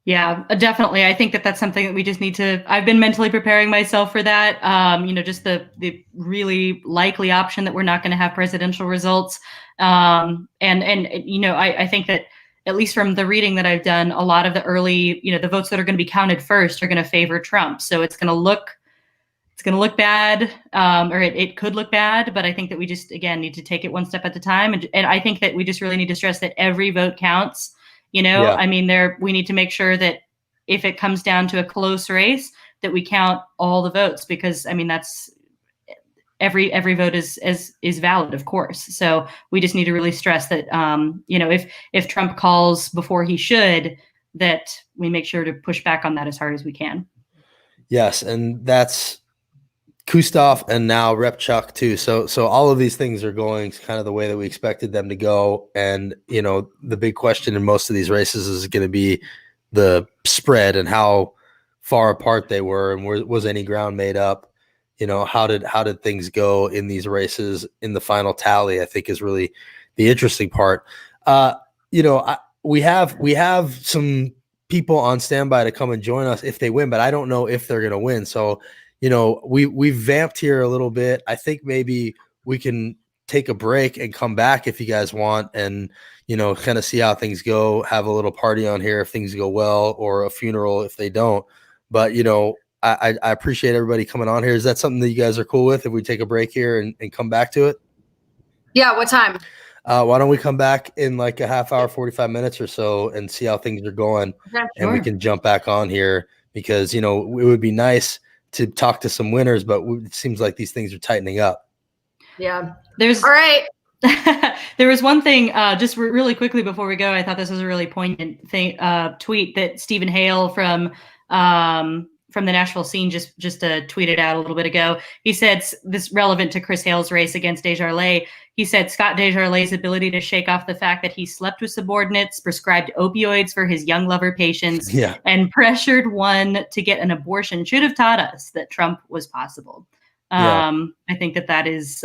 Yeah, definitely. I think that that's something that we just need to. I've been mentally preparing myself for that. Just the really likely option that we're not going to have presidential results. I think that, at least from the reading that I've done, a lot of the early, the votes that are going to be counted first are going to favor Trump. So it's going to look bad, or it could look bad. But I think that we just, again, need to take it one step at a time. And I think that we just really need to stress that every vote counts. We need to make sure that if it comes down to a close race, that we count all the votes, because that's every vote is valid, of course. So we just need to really stress that, if Trump calls before he should, that we make sure to push back on that as hard as we can. Yes. And that's Kustoff and now Rep Chuck too. So all of these things are going kind of the way that we expected them to go. And, the big question in most of these races is going to be the spread and how far apart they were, and was any ground made up? How did things go in these races in the final tally, I think, is really the interesting part. We have some people on standby to come and join us if they win, but I don't know if they're going to win. So, we've vamped here a little bit. I think maybe we can take a break and come back if you guys want, and, kind of see how things go, have a little party on here if things go well, or a funeral if they don't. But, I appreciate everybody coming on here. Is that something that you guys are cool with, if we take a break here and come back to it? Yeah. What time? Why don't we come back in like a half hour, 45 minutes or so, and see how things are going. Yeah, and we can jump back on here, because, it would be nice to talk to some winners, but it seems like these things are tightening up. Yeah. All right. There was one thing, just really quickly before we go. I thought this was a really poignant tweet that Stephen Hale from the Nashville scene just tweeted out a little bit ago. He said, this relevant to Chris Hale's race against Desjardins. He said Scott Desjardins' ability to shake off the fact that he slept with subordinates, prescribed opioids for his young lover patients, and pressured one to get an abortion should have taught us that Trump was possible. I think that is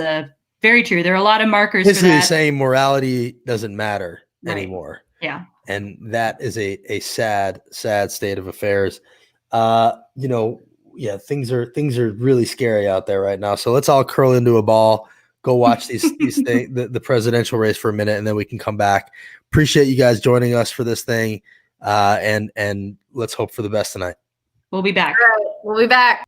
very true. There are a lot of markers for that. Saying morality doesn't matter anymore. Yeah. And that is a sad state of affairs. Things are really scary out there right now. So let's all curl into a ball, go watch these things, the presidential race for a minute, and then we can come back. Appreciate you guys joining us for this thing. And let's hope for the best tonight. We'll be back. All right, we'll be back.